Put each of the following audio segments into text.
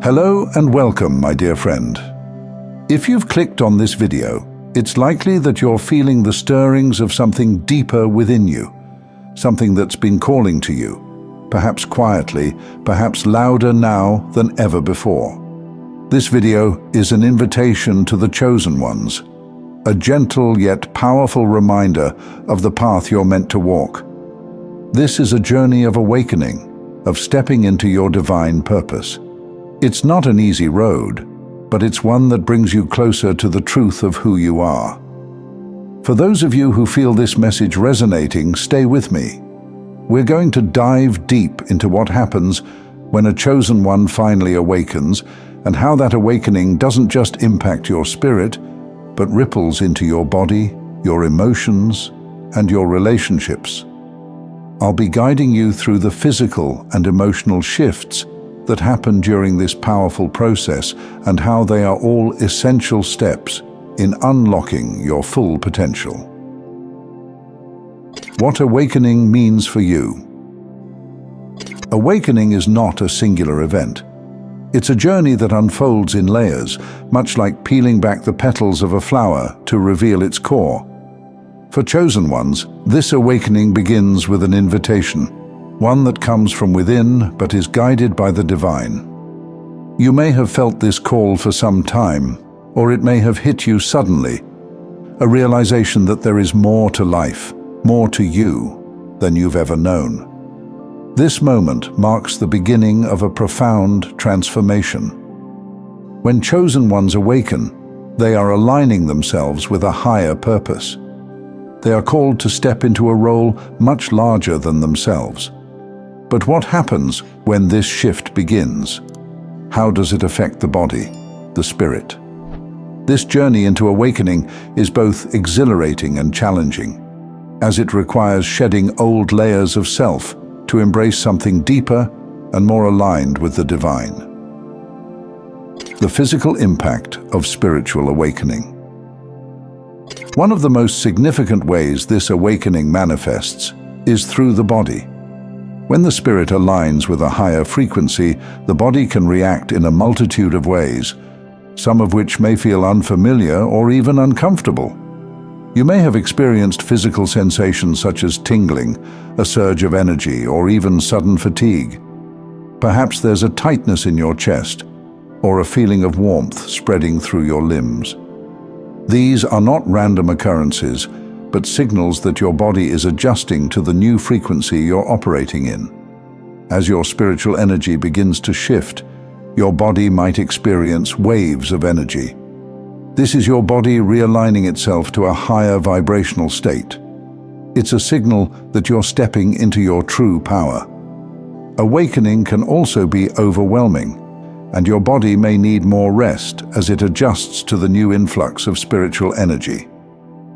Hello and welcome, my dear friend. If you've clicked on this video, it's likely that you're feeling the stirrings of something deeper within you, something that's been calling to you, perhaps quietly, perhaps louder now than ever before. This video is an invitation to the chosen ones, a gentle yet powerful reminder of the path you're meant to walk. This is a journey of awakening, of stepping into your divine purpose. It's not an easy road, but it's one that brings you closer to the truth of who you are. For those of you who feel this message resonating, stay with me. We're going to dive deep into what happens when a chosen one finally awakens, and how that awakening doesn't just impact your spirit, but ripples into your body, your emotions, and your relationships. I'll be guiding you through the physical and emotional shifts that happen during this powerful process and how they are all essential steps in unlocking your full potential. What awakening means for you. Awakening is not a singular event. It's a journey that unfolds in layers, much like peeling back the petals of a flower to reveal its core. For chosen ones, this awakening begins with an invitation, one that comes from within but is guided by the divine. You may have felt this call for some time, or it may have hit you suddenly, a realization that there is more to life, more to you than you've ever known. This moment marks the beginning of a profound transformation. When chosen ones awaken, they are aligning themselves with a higher purpose. They are called to step into a role much larger than themselves. But what happens when this shift begins? How does it affect the body, the spirit? This journey into awakening is both exhilarating and challenging, as it requires shedding old layers of self to embrace something deeper and more aligned with the divine. The physical impact of spiritual awakening. One of the most significant ways this awakening manifests is through the body. When the spirit aligns with a higher frequency, the body can react in a multitude of ways, some of which may feel unfamiliar or even uncomfortable. You may have experienced physical sensations such as tingling, a surge of energy, or even sudden fatigue. Perhaps there's a tightness in your chest, or a feeling of warmth spreading through your limbs. These are not random occurrences, but signals that your body is adjusting to the new frequency you're operating in. As your spiritual energy begins to shift, your body might experience waves of energy. This is your body realigning itself to a higher vibrational state. It's a signal that you're stepping into your true power. Awakening can also be overwhelming, and your body may need more rest as it adjusts to the new influx of spiritual energy.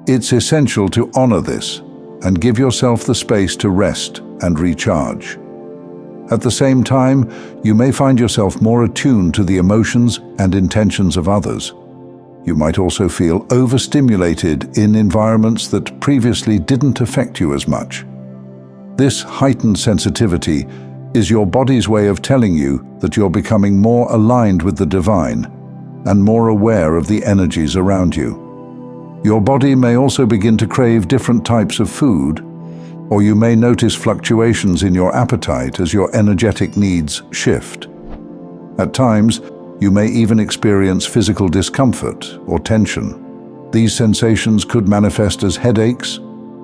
It's essential to honor this and give yourself the space to rest and recharge. At the same time, you may find yourself more attuned to the emotions and intentions of others. You might also feel overstimulated in environments that previously didn't affect you as much. This heightened sensitivity is your body's way of telling you that you're becoming more aligned with the divine and more aware of the energies around you. Your body may also begin to crave different types of food, or you may notice fluctuations in your appetite as your energetic needs shift. At times, you may even experience physical discomfort or tension. These sensations could manifest as headaches,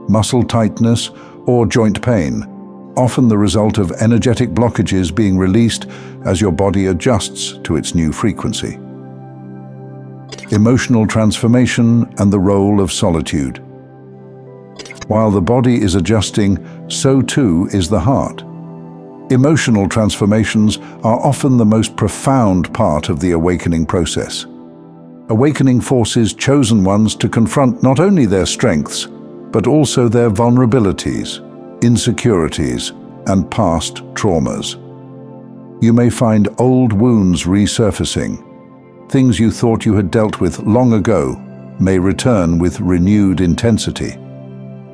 muscle tightness, or joint pain, often the result of energetic blockages being released as your body adjusts to its new frequency. Emotional transformation and the role of solitude. While the body is adjusting, so too is the heart. Emotional transformations are often the most profound part of the awakening process. Awakening forces chosen ones to confront not only their strengths, but also their vulnerabilities, insecurities, and past traumas. You may find old wounds resurfacing. Things you thought you had dealt with long ago may return with renewed intensity.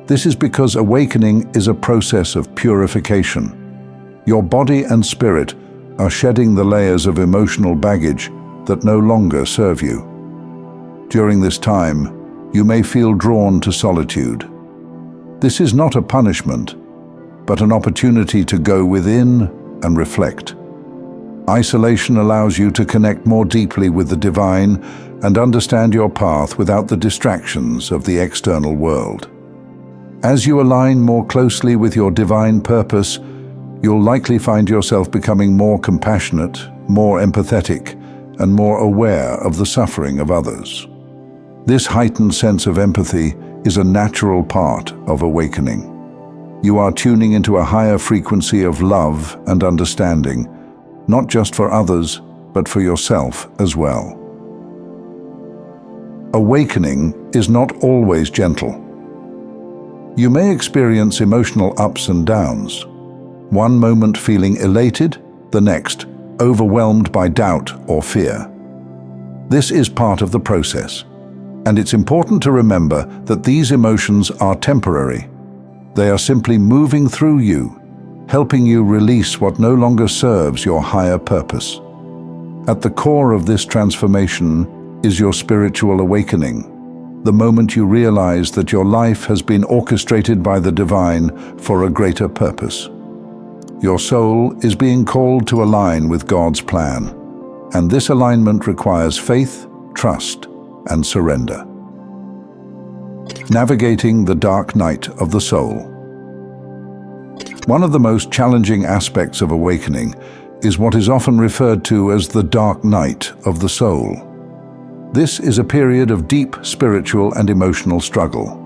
This is because awakening is a process of purification. Your body and spirit are shedding the layers of emotional baggage that no longer serve you. During this time, you may feel drawn to solitude. This is not a punishment, but an opportunity to go within and reflect. Isolation allows you to connect more deeply with the divine and understand your path without the distractions of the external world. As you align more closely with your divine purpose, you'll likely find yourself becoming more compassionate, more empathetic, and more aware of the suffering of others. This heightened sense of empathy is a natural part of awakening. You are tuning into a higher frequency of love and understanding, not just for others, but for yourself as well. Awakening is not always gentle. You may experience emotional ups and downs. One moment feeling elated, the next overwhelmed by doubt or fear. This is part of the process, and it's important to remember that these emotions are temporary. They are simply moving through you, helping you release what no longer serves your higher purpose. At the core of this transformation is your spiritual awakening, the moment you realize that your life has been orchestrated by the divine for a greater purpose. Your soul is being called to align with God's plan, and this alignment requires faith, trust, and surrender. Navigating the dark night of the soul. One of the most challenging aspects of awakening is what is often referred to as the dark night of the soul. This is a period of deep spiritual and emotional struggle.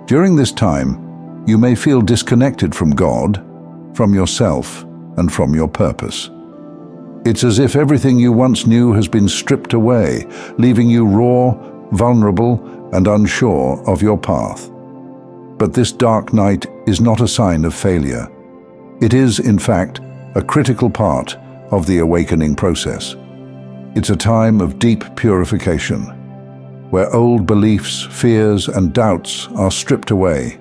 During this time, you may feel disconnected from God, from yourself, and from your purpose. It's as if everything you once knew has been stripped away, leaving you raw, vulnerable, and unsure of your path. But this dark night is not a sign of failure. It is, in fact, a critical part of the awakening process. It's a time of deep purification, where old beliefs, fears, and doubts are stripped away,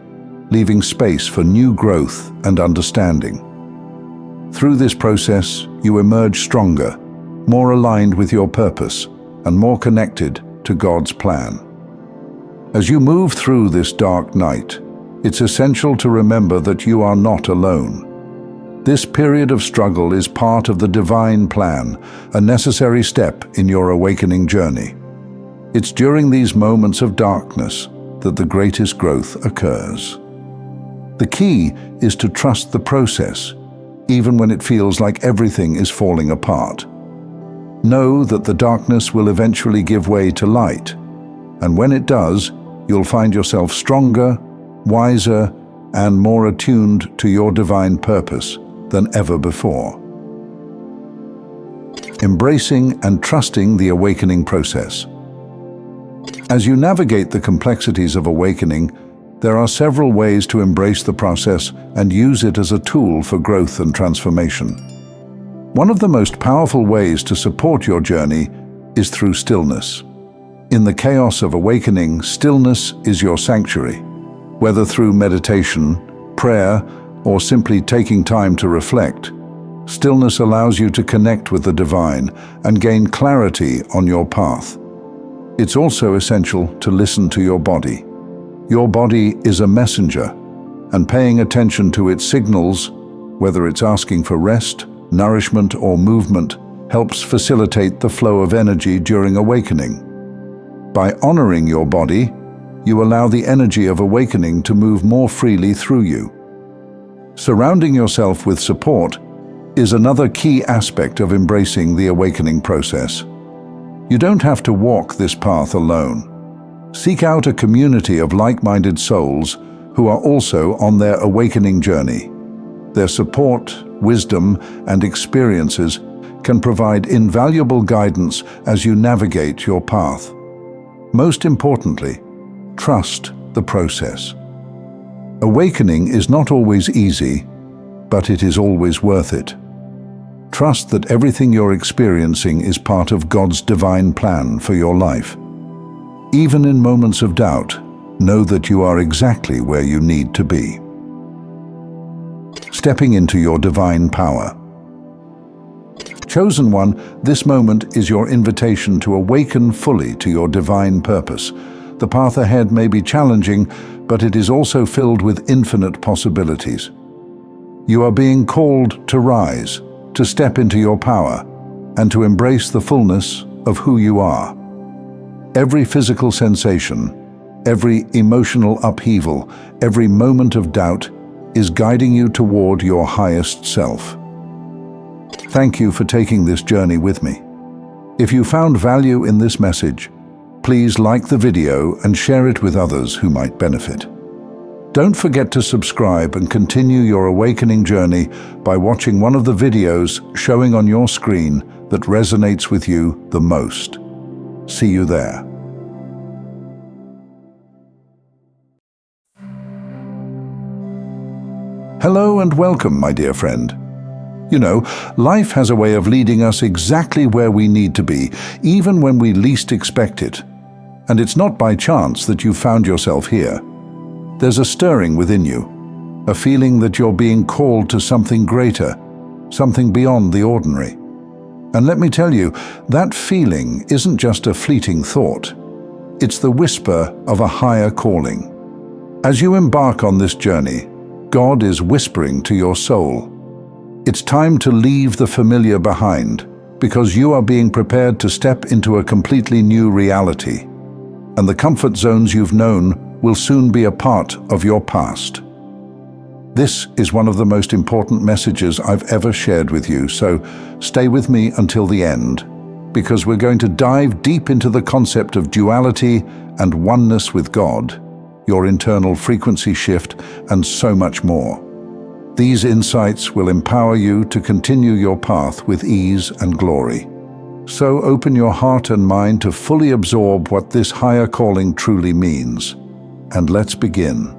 leaving space for new growth and understanding. Through this process, you emerge stronger, more aligned with your purpose, and more connected to God's plan. As you move through this dark night, it's essential to remember that you are not alone. This period of struggle is part of the divine plan, a necessary step in your awakening journey. It's during these moments of darkness that the greatest growth occurs. The key is to trust the process, even when it feels like everything is falling apart. Know that the darkness will eventually give way to light, and when it does, you'll find yourself stronger, wiser, and more attuned to your divine purpose than ever before. Embracing and trusting the awakening process. As you navigate the complexities of awakening, there are several ways to embrace the process and use it as a tool for growth and transformation. One of the most powerful ways to support your journey is through stillness. In the chaos of awakening, stillness is your sanctuary. Whether through meditation, prayer, or simply taking time to reflect, stillness allows you to connect with the divine and gain clarity on your path. It's also essential to listen to your body. Your body is a messenger, and paying attention to its signals, whether it's asking for rest, nourishment, or movement, helps facilitate the flow of energy during awakening. By honoring your body, you allow the energy of awakening to move more freely through you. Surrounding yourself with support is another key aspect of embracing the awakening process. You don't have to walk this path alone. Seek out a community of like-minded souls who are also on their awakening journey. Their support, wisdom, and experiences can provide invaluable guidance as you navigate your path. Most importantly, trust the process. Awakening is not always easy, but it is always worth it. Trust that everything you're experiencing is part of God's divine plan for your life. Even in moments of doubt, know that you are exactly where you need to be. Stepping into your divine power. Chosen one, this moment is your invitation to awaken fully to your divine purpose. The path ahead may be challenging, but it is also filled with infinite possibilities. You are being called to rise, to step into your power, and to embrace the fullness of who you are. Every physical sensation, every emotional upheaval, every moment of doubt is guiding you toward your highest self. Thank you for taking this journey with me. If you found value in this message, please like the video and share it with others who might benefit. Don't forget to subscribe and continue your awakening journey by watching one of the videos showing on your screen that resonates with you the most. See you there. Hello and welcome, my dear friend. You know, life has a way of leading us exactly where we need to be, even when we least expect it. And it's not by chance that you've found yourself here. There's a stirring within you, a feeling that you're being called to something greater, something beyond the ordinary. And let me tell you, that feeling isn't just a fleeting thought. It's the whisper of a higher calling. As you embark on this journey, God is whispering to your soul. It's time to leave the familiar behind, because you are being prepared to step into a completely new reality. And the comfort zones you've known will soon be a part of your past. This is one of the most important messages I've ever shared with you, so stay with me until the end, because we're going to dive deep into the concept of duality and oneness with God, your internal frequency shift, and so much more. These insights will empower you to continue your path with ease and glory. So open your heart and mind to fully absorb what this higher calling truly means. And let's begin.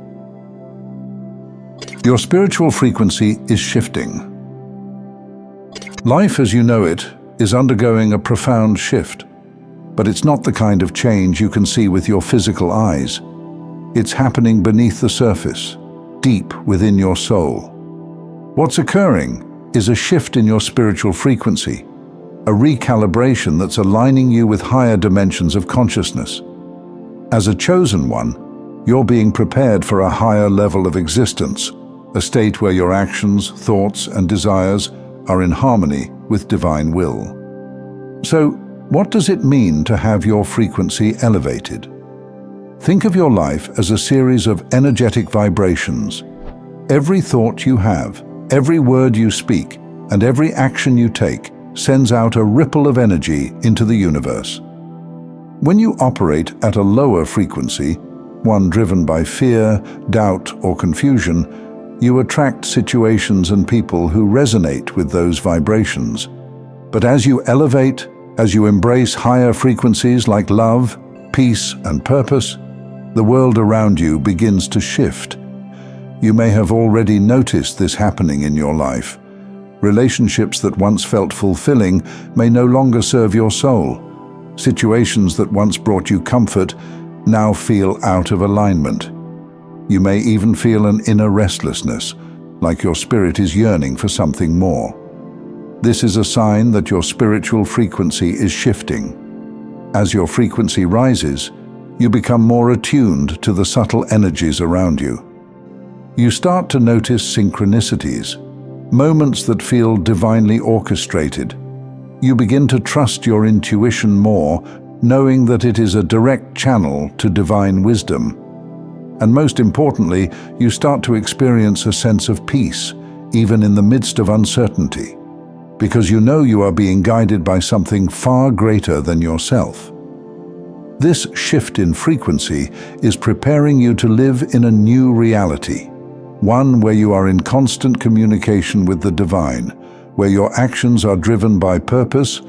Your spiritual frequency is shifting. Life as you know it is undergoing a profound shift, but it's not the kind of change you can see with your physical eyes. It's happening beneath the surface, deep within your soul. What's occurring is a shift in your spiritual frequency, a recalibration that's aligning you with higher dimensions of consciousness. As a chosen one, you're being prepared for a higher level of existence, a state where your actions, thoughts, and desires are in harmony with divine will. So, what does it mean to have your frequency elevated? Think of your life as a series of energetic vibrations. Every thought you have, every word you speak, and every action you take sends out a ripple of energy into the universe. When you operate at a lower frequency, one driven by fear, doubt, or confusion, you attract situations and people who resonate with those vibrations. But as you elevate, as you embrace higher frequencies like love, peace, and purpose, the world around you begins to shift. You may have already noticed this happening in your life. Relationships that once felt fulfilling may no longer serve your soul. Situations that once brought you comfort now feel out of alignment. You may even feel an inner restlessness, like your spirit is yearning for something more. This is a sign that your spiritual frequency is shifting. As your frequency rises, you become more attuned to the subtle energies around you. You start to notice synchronicities, moments that feel divinely orchestrated. You begin to trust your intuition more, knowing that it is a direct channel to divine wisdom. And most importantly, you start to experience a sense of peace, even in the midst of uncertainty, because you know you are being guided by something far greater than yourself. This shift in frequency is preparing you to live in a new reality, one where you are in constant communication with the divine, where your actions are driven by purpose,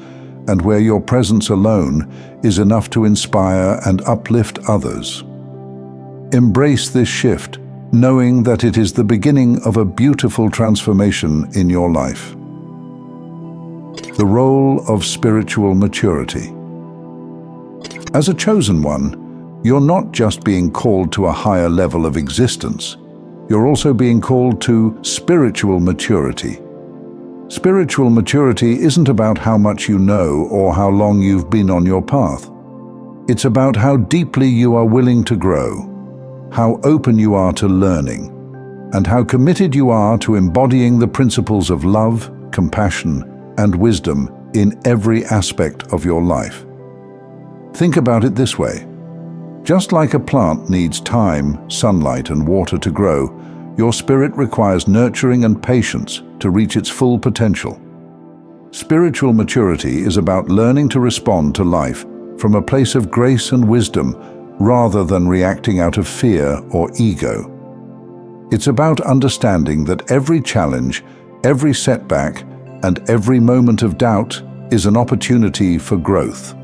and where your presence alone is enough to inspire and uplift others. Embrace this shift, knowing that it is the beginning of a beautiful transformation in your life. The role of spiritual maturity. As a chosen one, you're not just being called to a higher level of existence, you're also being called to spiritual maturity. Spiritual maturity isn't about how much you know or how long you've been on your path. It's about how deeply you are willing to grow, how open you are to learning, and how committed you are to embodying the principles of love, compassion, and wisdom in every aspect of your life. Think about it this way. Just like a plant needs time, sunlight, and water to grow, your spirit requires nurturing and patience to reach its full potential. Spiritual maturity is about learning to respond to life from a place of grace and wisdom rather than reacting out of fear or ego. It's about understanding that every challenge, every setback, and every moment of doubt is an opportunity for growth.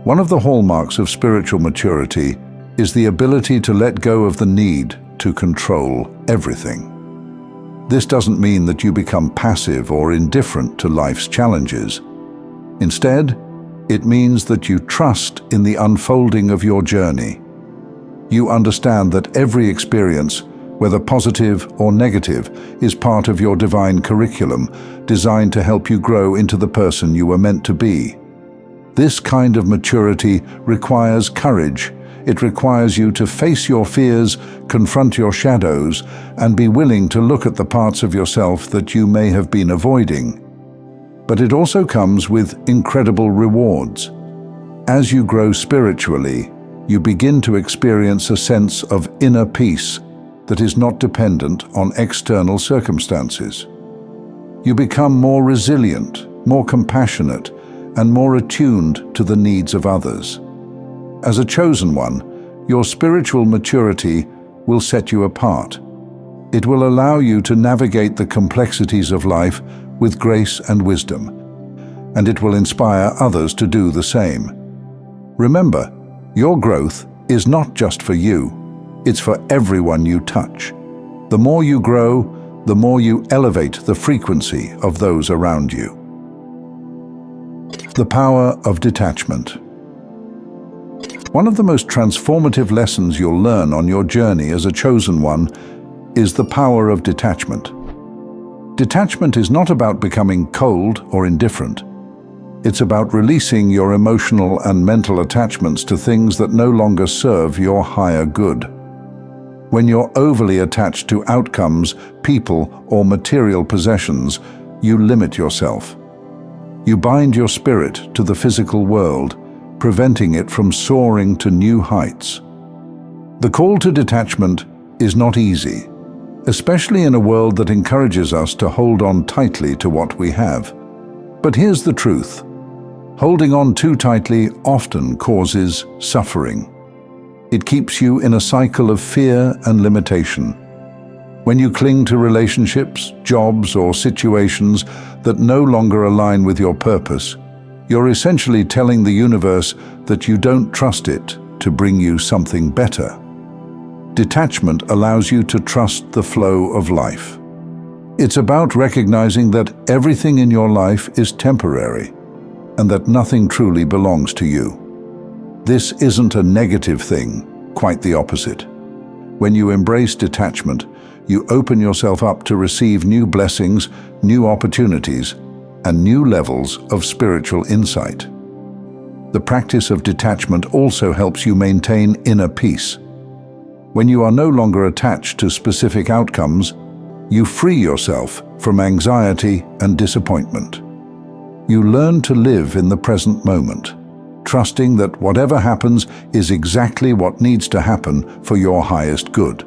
One of the hallmarks of spiritual maturity is the ability to let go of the need to control everything. This doesn't mean that you become passive or indifferent to life's challenges. Instead, it means that you trust in the unfolding of your journey. You understand that every experience, whether positive or negative, is part of your divine curriculum, designed to help you grow into the person you were meant to be. This kind of maturity requires courage. It requires you to face your fears, confront your shadows, and be willing to look at the parts of yourself that you may have been avoiding. But it also comes with incredible rewards. As you grow spiritually, you begin to experience a sense of inner peace that is not dependent on external circumstances. You become more resilient, more compassionate, and more attuned to the needs of others. As a chosen one, your spiritual maturity will set you apart. It will allow you to navigate the complexities of life with grace and wisdom, and it will inspire others to do the same. Remember, your growth is not just for you, it's for everyone you touch. The more you grow, the more you elevate the frequency of those around you. The power of detachment. One of the most transformative lessons you'll learn on your journey as a chosen one is the power of detachment. Detachment is not about becoming cold or indifferent. It's about releasing your emotional and mental attachments to things that no longer serve your higher good. When you're overly attached to outcomes, people, or material possessions, you limit yourself. You bind your spirit to the physical world, preventing it from soaring to new heights. The call to detachment is not easy, especially in a world that encourages us to hold on tightly to what we have. But here's the truth. Holding on too tightly often causes suffering. It keeps you in a cycle of fear and limitation. When you cling to relationships, jobs, or situations that no longer align with your purpose, you're essentially telling the universe that you don't trust it to bring you something better. Detachment allows you to trust the flow of life. It's about recognizing that everything in your life is temporary and that nothing truly belongs to you. This isn't a negative thing, quite the opposite. When you embrace detachment, you open yourself up to receive new blessings, new opportunities, and new levels of spiritual insight. The practice of detachment also helps you maintain inner peace. When you are no longer attached to specific outcomes, you free yourself from anxiety and disappointment. You learn to live in the present moment, trusting that whatever happens is exactly what needs to happen for your highest good.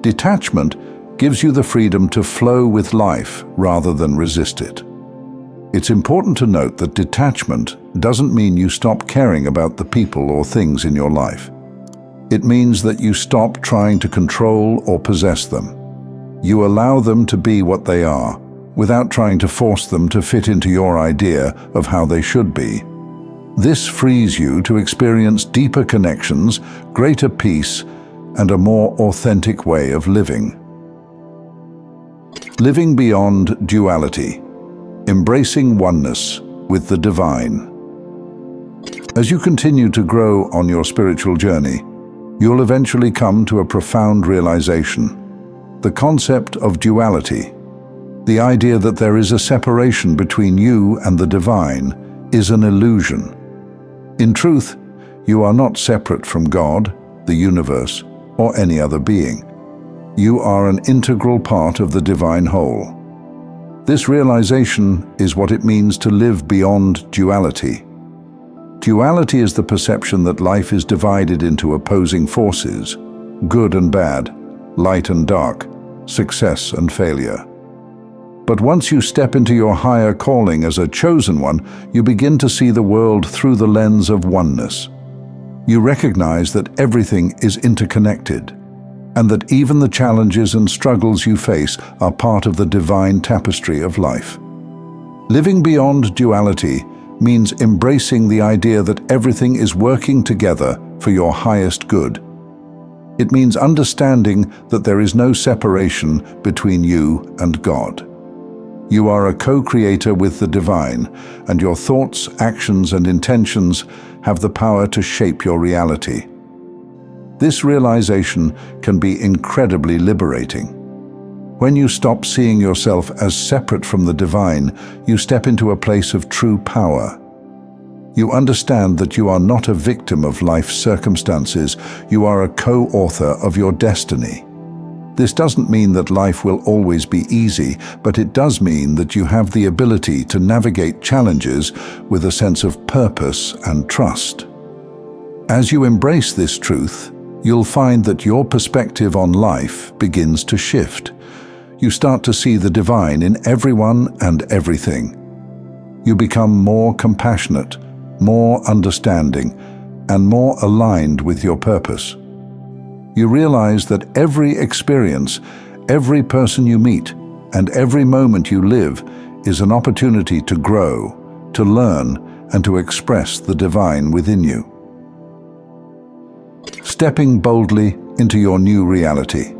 Detachment gives you the freedom to flow with life rather than resist it. It's important to note that detachment doesn't mean you stop caring about the people or things in your life. It means that you stop trying to control or possess them. You allow them to be what they are, without trying to force them to fit into your idea of how they should be. This frees you to experience deeper connections, greater peace, and a more authentic way of living. Living beyond duality, embracing oneness with the divine. As you continue to grow on your spiritual journey, you'll eventually come to a profound realization. The concept of duality, The idea that there is a separation between you and the divine is an illusion. In truth, you are not separate from God, the universe, or any other being. You are an integral part of the divine whole. This realization is what it means to live beyond duality. Duality is the perception that life is divided into opposing forces, good and bad, light and dark, success and failure. But once you step into your higher calling as a chosen one, you begin to see the world through the lens of oneness. You recognize that everything is interconnected, and that even the challenges and struggles you face are part of the divine tapestry of life. Living beyond duality means embracing the idea that everything is working together for your highest good. It means understanding that there is no separation between you and God. You are a co-creator with the divine, and your thoughts, actions, and intentions have the power to shape your reality. This realization can be incredibly liberating. When you stop seeing yourself as separate from the divine, you step into a place of true power. You understand that you are not a victim of life's circumstances, you are a co-author of your destiny. This doesn't mean that life will always be easy, but it does mean that you have the ability to navigate challenges with a sense of purpose and trust. As you embrace this truth, you'll find that your perspective on life begins to shift. You start to see the divine in everyone and everything. You become more compassionate, more understanding, and more aligned with your purpose. You realize that every experience, every person you meet, and every moment you live is an opportunity to grow, to learn, and to express the divine within you. Stepping boldly into your new reality.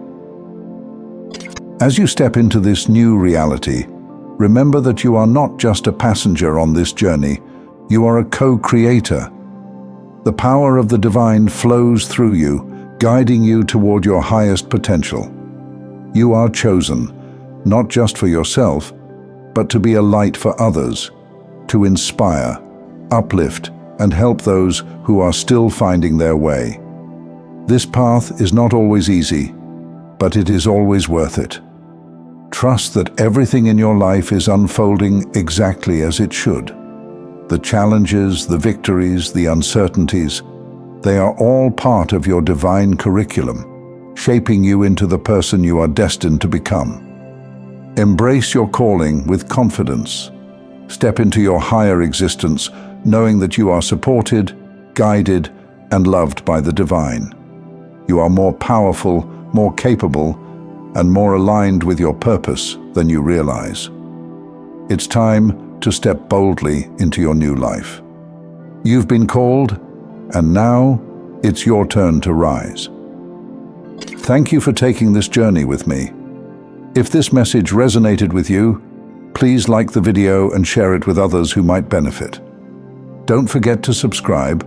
As you step into this new reality, remember that you are not just a passenger on this journey, you are a co-creator. The power of the divine flows through you, guiding you toward your highest potential. You are chosen, not just for yourself, but to be a light for others, to inspire, uplift, and help those who are still finding their way. This path is not always easy, but it is always worth it. Trust that everything in your life is unfolding exactly as it should. The challenges, the victories, the uncertainties, they are all part of your divine curriculum, shaping you into the person you are destined to become. Embrace your calling with confidence. Step into your higher existence, knowing that you are supported, guided, and loved by the divine. You are more powerful, more capable, and more aligned with your purpose than you realize. It's time to step boldly into your new life. You've been called, and now it's your turn to rise. Thank you for taking this journey with me. If this message resonated with you, please like the video and share it with others who might benefit. Don't forget to subscribe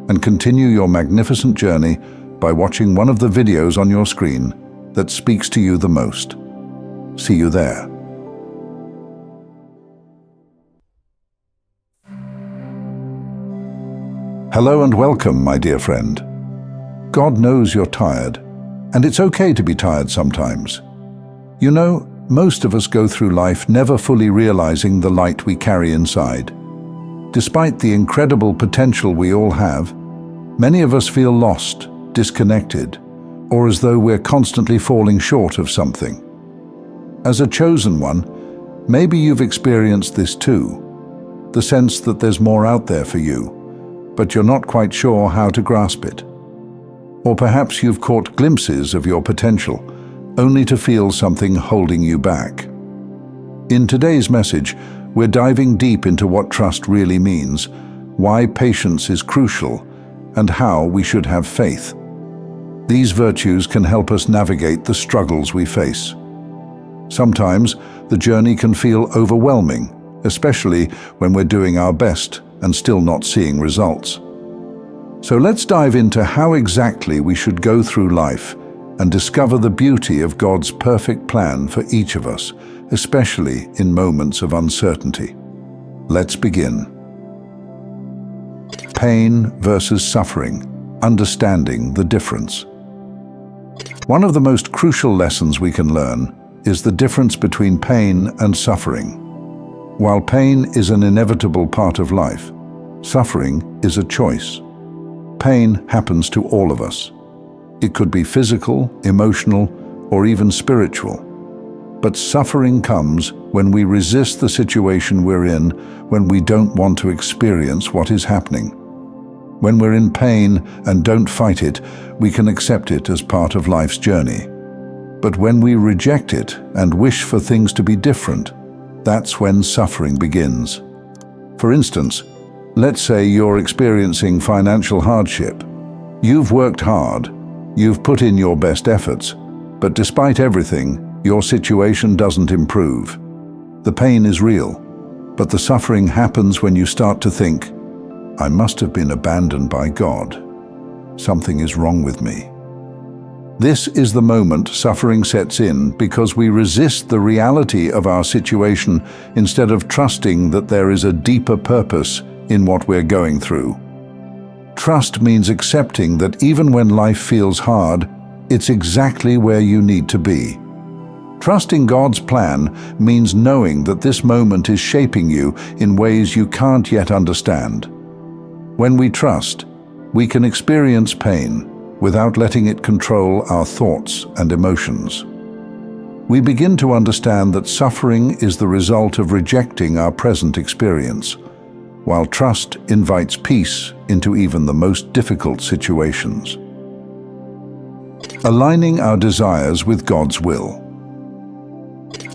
and continue your magnificent journey by watching one of the videos on your screen that speaks to you the most. See you there. Hello and welcome, my dear friend. God knows you're tired, and it's okay to be tired sometimes. You know, most of us go through life never fully realizing the light we carry inside. Despite the incredible potential we all have, many of us feel lost, disconnected, or as though we're constantly falling short of something. As a chosen one, maybe you've experienced this too, the sense that there's more out there for you, but you're not quite sure how to grasp it. Or perhaps you've caught glimpses of your potential, only to feel something holding you back. In today's message, we're diving deep into what trust really means, why patience is crucial, and how we should have faith. These virtues can help us navigate the struggles we face. Sometimes, the journey can feel overwhelming, especially when we're doing our best and still not seeing results. So let's dive into how exactly we should go through life and discover the beauty of God's perfect plan for each of us, especially in moments of uncertainty. Let's begin. Pain versus suffering, understanding the difference. One of the most crucial lessons we can learn is the difference between pain and suffering. While pain is an inevitable part of life, suffering is a choice. Pain happens to all of us. It could be physical, emotional, or even spiritual. But suffering comes when we resist the situation we're in, when we don't want to experience what is happening. When we're in pain and don't fight it, we can accept it as part of life's journey. But when we reject it and wish for things to be different, that's when suffering begins. For instance, let's say you're experiencing financial hardship. You've worked hard, you've put in your best efforts, but despite everything, your situation doesn't improve. The pain is real, but the suffering happens when you start to think, I must have been abandoned by God. Something is wrong with me. This is the moment suffering sets in because we resist the reality of our situation instead of trusting that there is a deeper purpose in what we're going through. Trust means accepting that even when life feels hard, it's exactly where you need to be. Trusting God's plan means knowing that this moment is shaping you in ways you can't yet understand. When we trust, we can experience pain without letting it control our thoughts and emotions. We begin to understand that suffering is the result of rejecting our present experience, while trust invites peace into even the most difficult situations. Aligning our desires with God's will.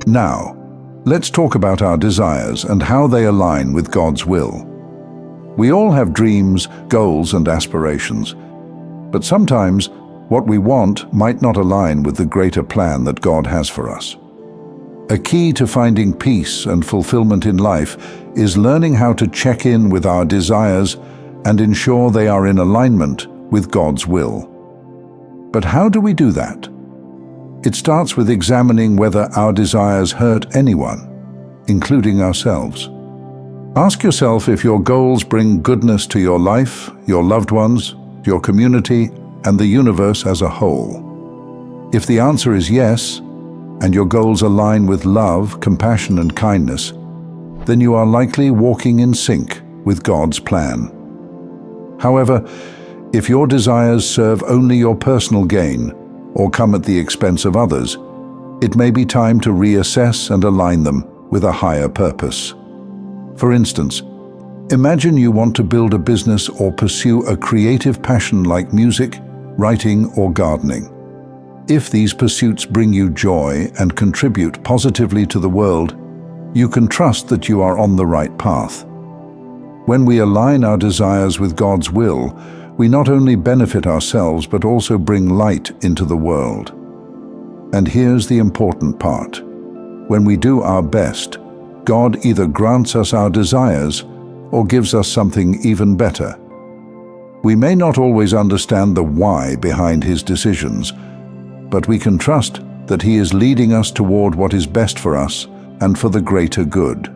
Now, let's talk about our desires and how they align with God's will. We all have dreams, goals, and aspirations, but sometimes what we want might not align with the greater plan that God has for us. A key to finding peace and fulfillment in life is learning how to check in with our desires and ensure they are in alignment with God's will. But how do we do that? It starts with examining whether our desires hurt anyone, including ourselves. Ask yourself if your goals bring goodness to your life, your loved ones, your community, and the universe as a whole. If the answer is yes, and your goals align with love, compassion, and kindness, then you are likely walking in sync with God's plan. However, if your desires serve only your personal gain or come at the expense of others, it may be time to reassess and align them with a higher purpose. For instance, imagine you want to build a business or pursue a creative passion like music, writing, or gardening. If these pursuits bring you joy and contribute positively to the world, you can trust that you are on the right path. When we align our desires with God's will, we not only benefit ourselves but also bring light into the world. And here's the important part. When we do our best, God either grants us our desires or gives us something even better. We may not always understand the why behind His decisions, but we can trust that He is leading us toward what is best for us and for the greater good.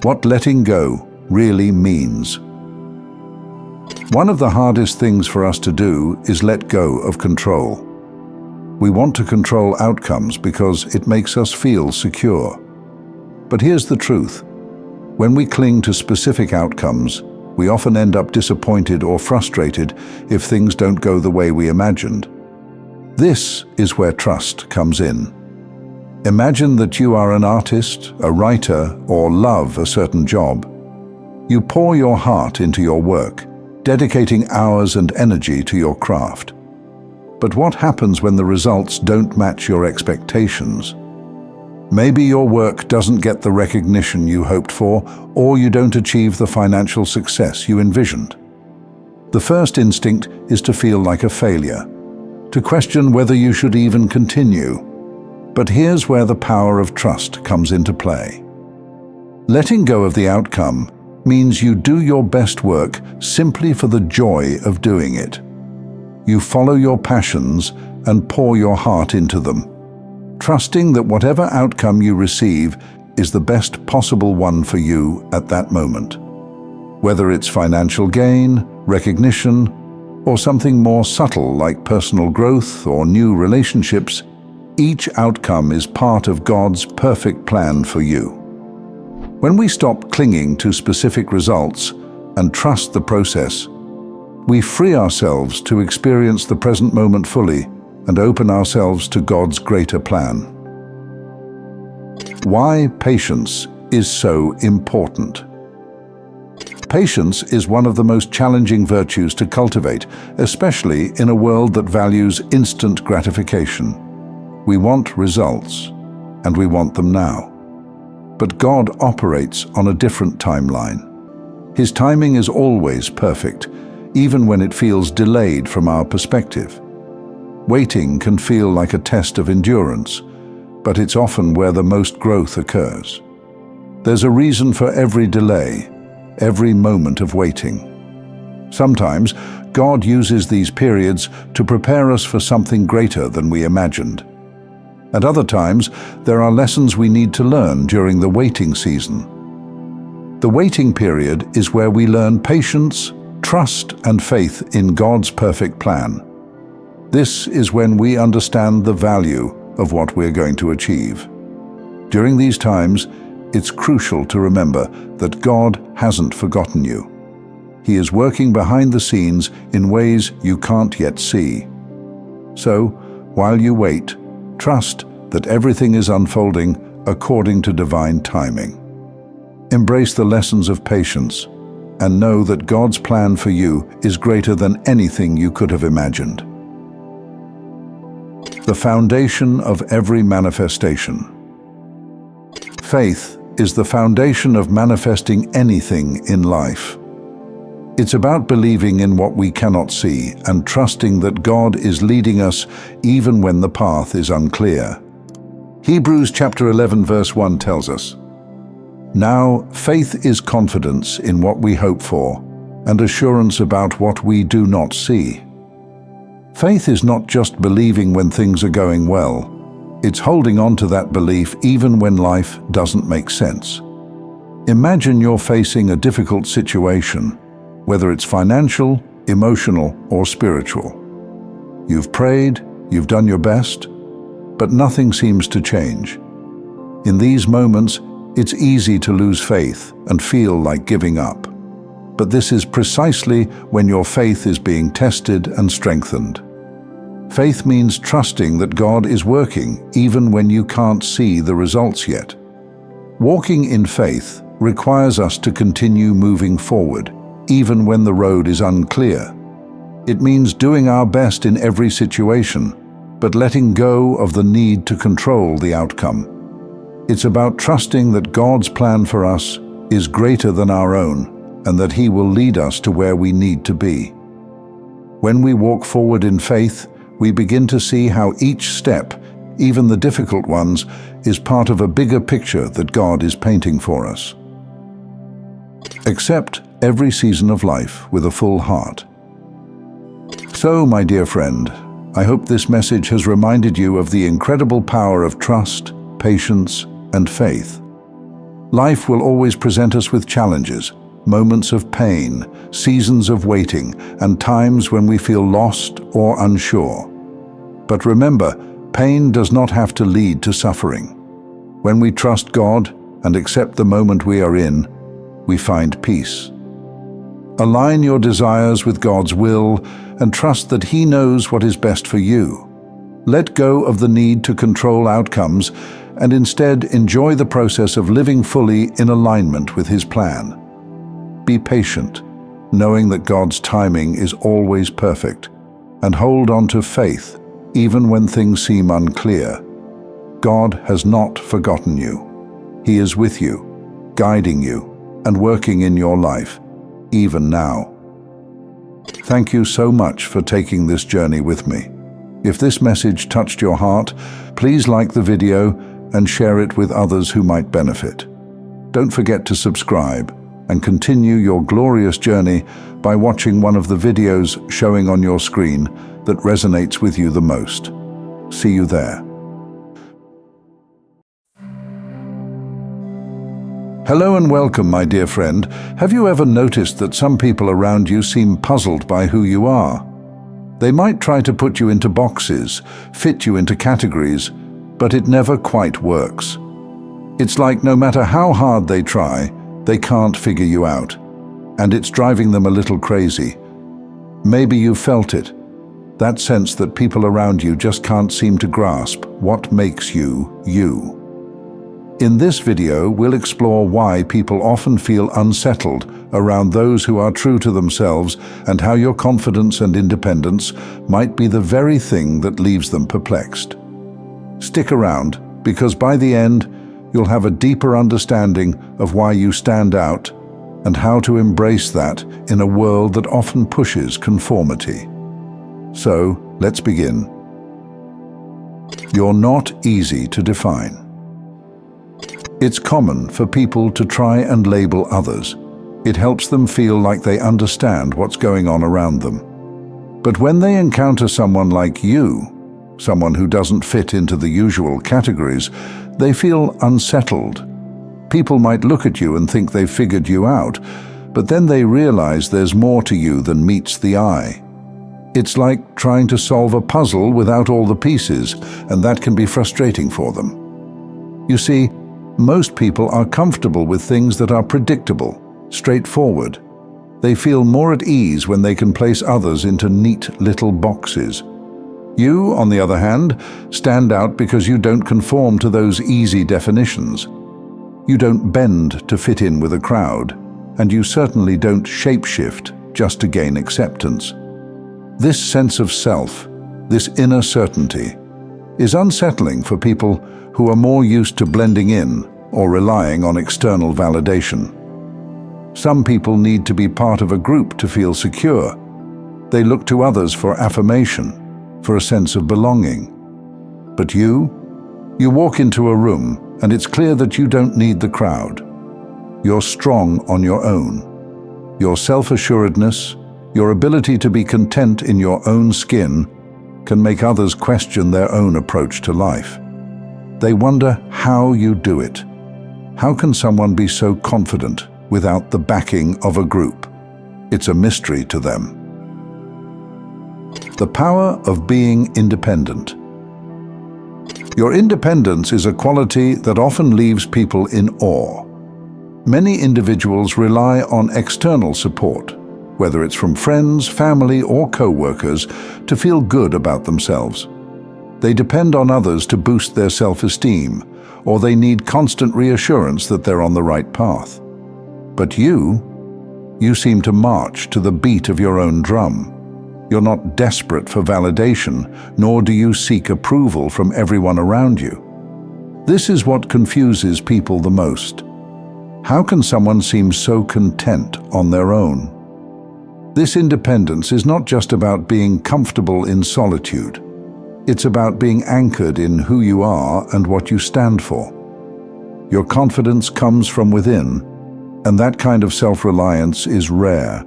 What letting go really means. One of the hardest things for us to do is let go of control. We want to control outcomes because it makes us feel secure. But here's the truth. When we cling to specific outcomes, we often end up disappointed or frustrated if things don't go the way we imagined. This is where trust comes in. Imagine that you are an artist, a writer, or love a certain job. You pour your heart into your work, dedicating hours and energy to your craft. But what happens when the results don't match your expectations? Maybe your work doesn't get the recognition you hoped for, or you don't achieve the financial success you envisioned. The first instinct is to feel like a failure, to question whether you should even continue. But here's where the power of trust comes into play. Letting go of the outcome means you do your best work simply for the joy of doing it. You follow your passions and pour your heart into them, trusting that whatever outcome you receive is the best possible one for you at that moment. Whether it's financial gain, recognition, or something more subtle like personal growth or new relationships, each outcome is part of God's perfect plan for you. When we stop clinging to specific results and trust the process, we free ourselves to experience the present moment fully and open ourselves to God's greater plan. Why patience is so important. Patience is one of the most challenging virtues to cultivate, especially in a world that values instant gratification. We want results, and we want them now. But God operates on a different timeline. His timing is always perfect, even when it feels delayed from our perspective. Waiting can feel like a test of endurance, but it's often where the most growth occurs. There's a reason for every delay, every moment of waiting. Sometimes, God uses these periods to prepare us for something greater than we imagined. At other times, there are lessons we need to learn during the waiting season. The waiting period is where we learn patience, trust, and faith in God's perfect plan. This is when we understand the value of what we're going to achieve. During these times, it's crucial to remember that God hasn't forgotten you. He is working behind the scenes in ways you can't yet see. So, while you wait, trust that everything is unfolding according to divine timing. Embrace the lessons of patience and know that God's plan for you is greater than anything you could have imagined. The foundation of every manifestation. Faith is the foundation of manifesting anything in life. It's about believing in what we cannot see and trusting that God is leading us even when the path is unclear. Hebrews chapter 11 verse 1 tells us, "Now faith is confidence in what we hope for and assurance about what we do not see." Faith is not just believing when things are going well. It's holding on to that belief even when life doesn't make sense. Imagine you're facing a difficult situation, whether it's financial, emotional, or spiritual. You've prayed, you've done your best, but nothing seems to change. In these moments, it's easy to lose faith and feel like giving up. But this is precisely when your faith is being tested and strengthened. Faith means trusting that God is working even when you can't see the results yet. Walking in faith requires us to continue moving forward, even when the road is unclear. It means doing our best in every situation, but letting go of the need to control the outcome. It's about trusting that God's plan for us is greater than our own, and that He will lead us to where we need to be. When we walk forward in faith, we begin to see how each step, even the difficult ones, is part of a bigger picture that God is painting for us. Accept every season of life with a full heart. So, my dear friend, I hope this message has reminded you of the incredible power of trust, patience, and faith. Life will always present us with challenges, moments of pain, seasons of waiting, and times when we feel lost or unsure. But remember, pain does not have to lead to suffering. When we trust God and accept the moment we are in, we find peace. Align your desires with God's will and trust that He knows what is best for you. Let go of the need to control outcomes and instead enjoy the process of living fully in alignment with His plan. Be patient, knowing that God's timing is always perfect, and hold on to faith even when things seem unclear. God has not forgotten you. He is with you, guiding you, and working in your life, even now. Thank you so much for taking this journey with me. If this message touched your heart, please like the video and share it with others who might benefit. Don't forget to subscribe and continue your glorious journey by watching one of the videos showing on your screen that resonates with you the most. See you there. Hello and welcome, my dear friend. Have you ever noticed that some people around you seem puzzled by who you are? They might try to put you into boxes, fit you into categories, but it never quite works. It's like no matter how hard they try, they can't figure you out, and it's driving them a little crazy. Maybe you've felt it, that sense that people around you just can't seem to grasp what makes you, you. In this video, we'll explore why people often feel unsettled around those who are true to themselves and how your confidence and independence might be the very thing that leaves them perplexed. Stick around, because by the end, you'll have a deeper understanding of why you stand out and how to embrace that in a world that often pushes conformity. So, let's begin. You're not easy to define. It's common for people to try and label others. It helps them feel like they understand what's going on around them. But when they encounter someone like you, someone who doesn't fit into the usual categories, they feel unsettled. People might look at you and think they've figured you out, but then they realize there's more to you than meets the eye. It's like trying to solve a puzzle without all the pieces, and that can be frustrating for them. You see, most people are comfortable with things that are predictable, straightforward. They feel more at ease when they can place others into neat little boxes. You, on the other hand, stand out because you don't conform to those easy definitions. You don't bend to fit in with a crowd, and you certainly don't shapeshift just to gain acceptance. This sense of self, this inner certainty, is unsettling for people who are more used to blending in or relying on external validation. Some people need to be part of a group to feel secure. They look to others for affirmation, for a sense of belonging. But you walk into a room and it's clear that you don't need the crowd. You're strong on your own. Your self-assuredness, your ability to be content in your own skin, can make others question their own approach to life. They wonder how you do it. How can someone be so confident without the backing of a group? It's a mystery to them. The power of being independent. Your independence is a quality that often leaves people in awe. Many individuals rely on external support, whether it's from friends, family, or co-workers, to feel good about themselves. They depend on others to boost their self-esteem, or they need constant reassurance that they're on the right path. But you seem to march to the beat of your own drum. You're not desperate for validation, nor do you seek approval from everyone around you. This is what confuses people the most. How can someone seem so content on their own? This independence is not just about being comfortable in solitude. It's about being anchored in who you are and what you stand for. Your confidence comes from within, and that kind of self-reliance is rare.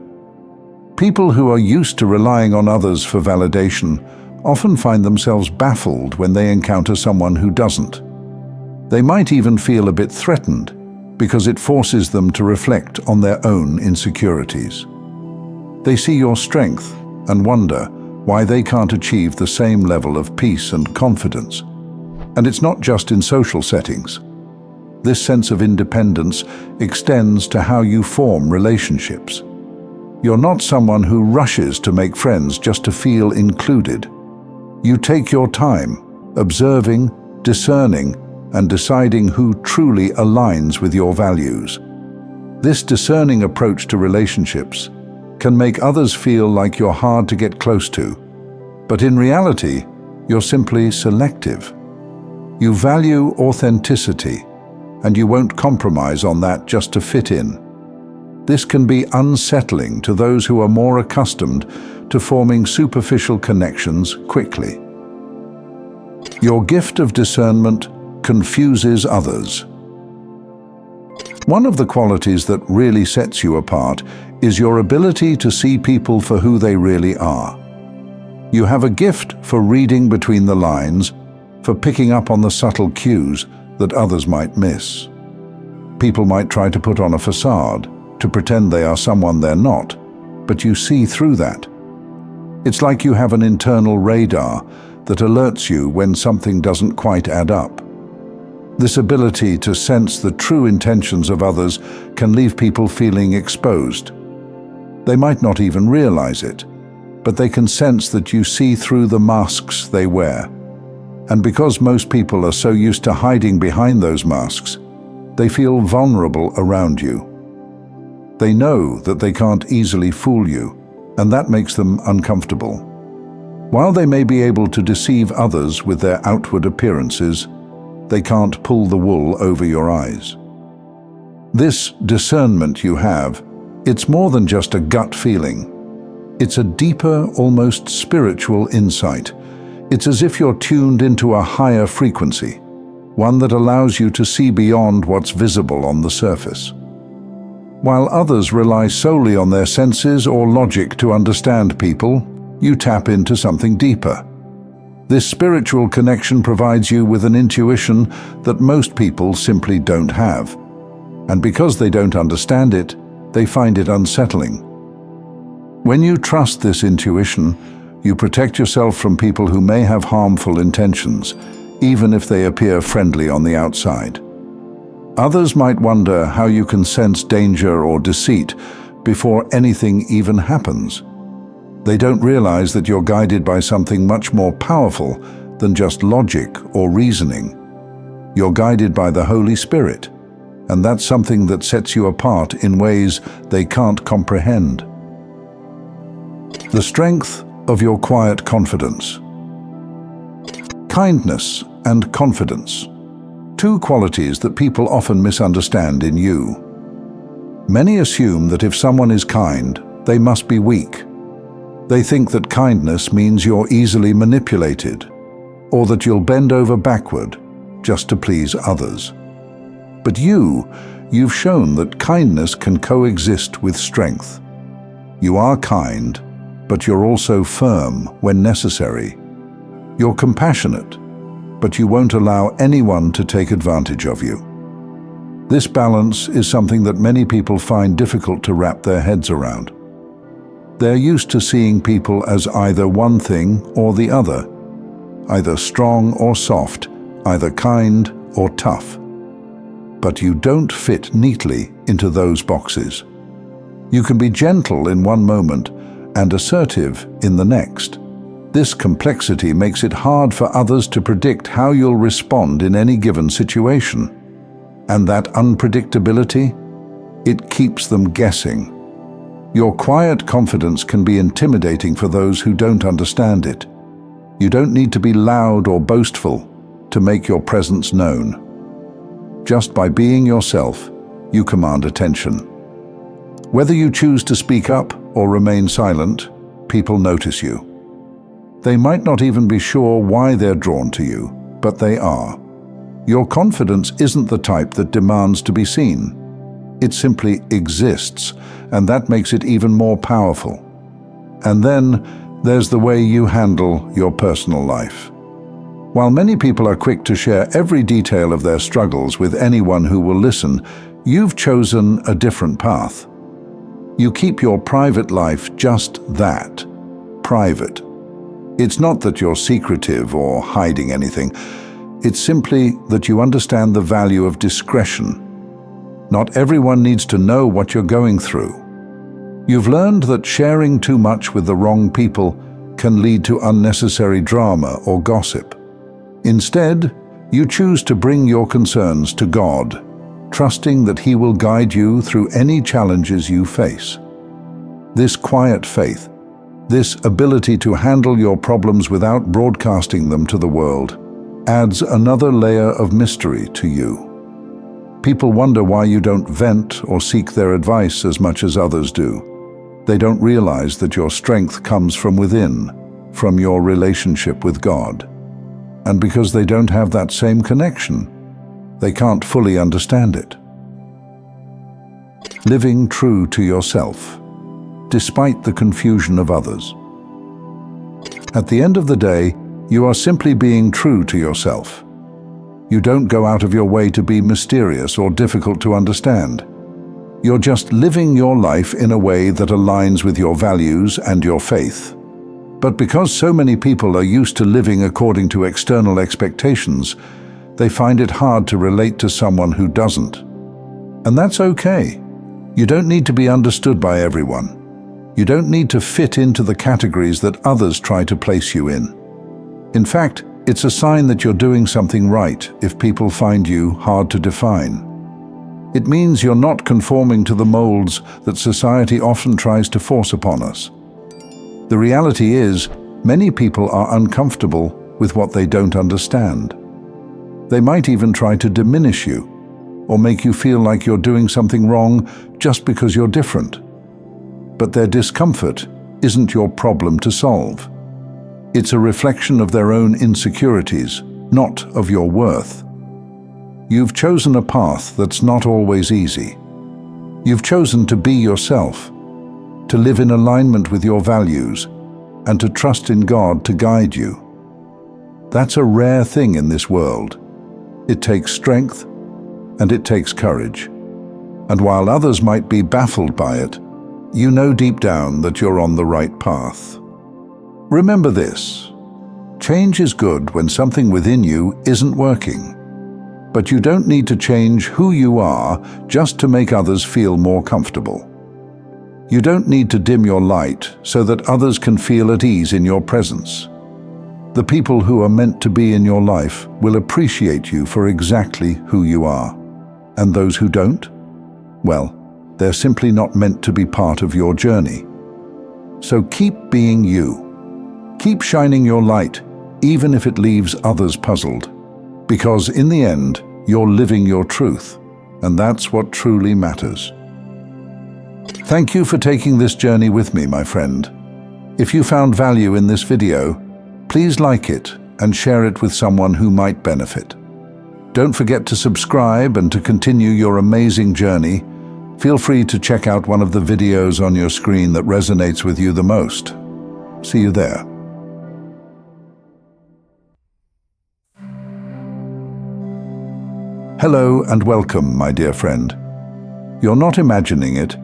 People who are used to relying on others for validation often find themselves baffled when they encounter someone who doesn't. They might even feel a bit threatened because it forces them to reflect on their own insecurities. They see your strength and wonder why they can't achieve the same level of peace and confidence. And it's not just in social settings. This sense of independence extends to how you form relationships. You're not someone who rushes to make friends just to feel included. You take your time, observing, discerning, and deciding who truly aligns with your values. This discerning approach to relationships can make others feel like you're hard to get close to, but in reality, you're simply selective. You value authenticity, and you won't compromise on that just to fit in. This can be unsettling to those who are more accustomed to forming superficial connections quickly. Your gift of discernment confuses others. One of the qualities that really sets you apart is your ability to see people for who they really are. You have a gift for reading between the lines, for picking up on the subtle cues that others might miss. People might try to put on a facade, to pretend they are someone they're not, but you see through that. It's like you have an internal radar that alerts you when something doesn't quite add up. This ability to sense the true intentions of others can leave people feeling exposed. They might not even realize it, but they can sense that you see through the masks they wear. And because most people are so used to hiding behind those masks, they feel vulnerable around you. They know that they can't easily fool you, and that makes them uncomfortable. While they may be able to deceive others with their outward appearances, they can't pull the wool over your eyes. This discernment you have, it's more than just a gut feeling. It's a deeper, almost spiritual insight. It's as if you're tuned into a higher frequency, one that allows you to see beyond what's visible on the surface. While others rely solely on their senses or logic to understand people, you tap into something deeper. This spiritual connection provides you with an intuition that most people simply don't have. And because they don't understand it, they find it unsettling. When you trust this intuition, you protect yourself from people who may have harmful intentions, even if they appear friendly on the outside. Others might wonder how you can sense danger or deceit before anything even happens. They don't realize that you're guided by something much more powerful than just logic or reasoning. You're guided by the Holy Spirit, and that's something that sets you apart in ways they can't comprehend. The strength of your quiet confidence. Kindness and confidence. Two qualities that people often misunderstand in you. Many assume that if someone is kind, they must be weak. They think that kindness means you're easily manipulated, or that you'll bend over backward just to please others. But you've shown that kindness can coexist with strength. You are kind, but you're also firm when necessary. You're compassionate, but you won't allow anyone to take advantage of you. This balance is something that many people find difficult to wrap their heads around. They're used to seeing people as either one thing or the other, either strong or soft, either kind or tough. But you don't fit neatly into those boxes. You can be gentle in one moment and assertive in the next. This complexity makes it hard for others to predict how you'll respond in any given situation. And that unpredictability, it keeps them guessing. Your quiet confidence can be intimidating for those who don't understand it. You don't need to be loud or boastful to make your presence known. Just by being yourself, you command attention. Whether you choose to speak up or remain silent, people notice you. They might not even be sure why they're drawn to you, but they are. Your confidence isn't the type that demands to be seen. It simply exists, and that makes it even more powerful. And then there's the way you handle your personal life. While many people are quick to share every detail of their struggles with anyone who will listen, you've chosen a different path. You keep your private life just that, private. It's not that you're secretive or hiding anything. It's simply that you understand the value of discretion. Not everyone needs to know what you're going through. You've learned that sharing too much with the wrong people can lead to unnecessary drama or gossip. Instead, you choose to bring your concerns to God, trusting that He will guide you through any challenges you face. This quiet faith, this ability to handle your problems without broadcasting them to the world, adds another layer of mystery to you. People wonder why you don't vent or seek their advice as much as others do. They don't realize that your strength comes from within, from your relationship with God. And because they don't have that same connection, they can't fully understand it. Living true to yourself, despite the confusion of others. At the end of the day, you are simply being true to yourself. You don't go out of your way to be mysterious or difficult to understand. You're just living your life in a way that aligns with your values and your faith. But because so many people are used to living according to external expectations, they find it hard to relate to someone who doesn't. And that's okay. You don't need to be understood by everyone. You don't need to fit into the categories that others try to place you in. In fact, it's a sign that you're doing something right if people find you hard to define. It means you're not conforming to the molds that society often tries to force upon us. The reality is, many people are uncomfortable with what they don't understand. They might even try to diminish you or make you feel like you're doing something wrong just because you're different. But their discomfort isn't your problem to solve. It's a reflection of their own insecurities, not of your worth. You've chosen a path that's not always easy. You've chosen to be yourself, to live in alignment with your values, and to trust in God to guide you. That's a rare thing in this world. It takes strength, and it takes courage. And while others might be baffled by it, you know deep down that you're on the right path. Remember this: change is good when something within you isn't working. But you don't need to change who you are just to make others feel more comfortable. You don't need to dim your light so that others can feel at ease in your presence. The people who are meant to be in your life will appreciate you for exactly who you are. And those who don't? Well, they're simply not meant to be part of your journey. So keep being you. Keep shining your light, even if it leaves others puzzled. Because in the end, you're living your truth, and that's what truly matters. Thank you for taking this journey with me, my friend. If you found value in this video, please like it and share it with someone who might benefit. Don't forget to subscribe, and to continue your amazing journey, feel free to check out one of the videos on your screen that resonates with you the most. See you there. Hello and welcome, my dear friend. You're not imagining it.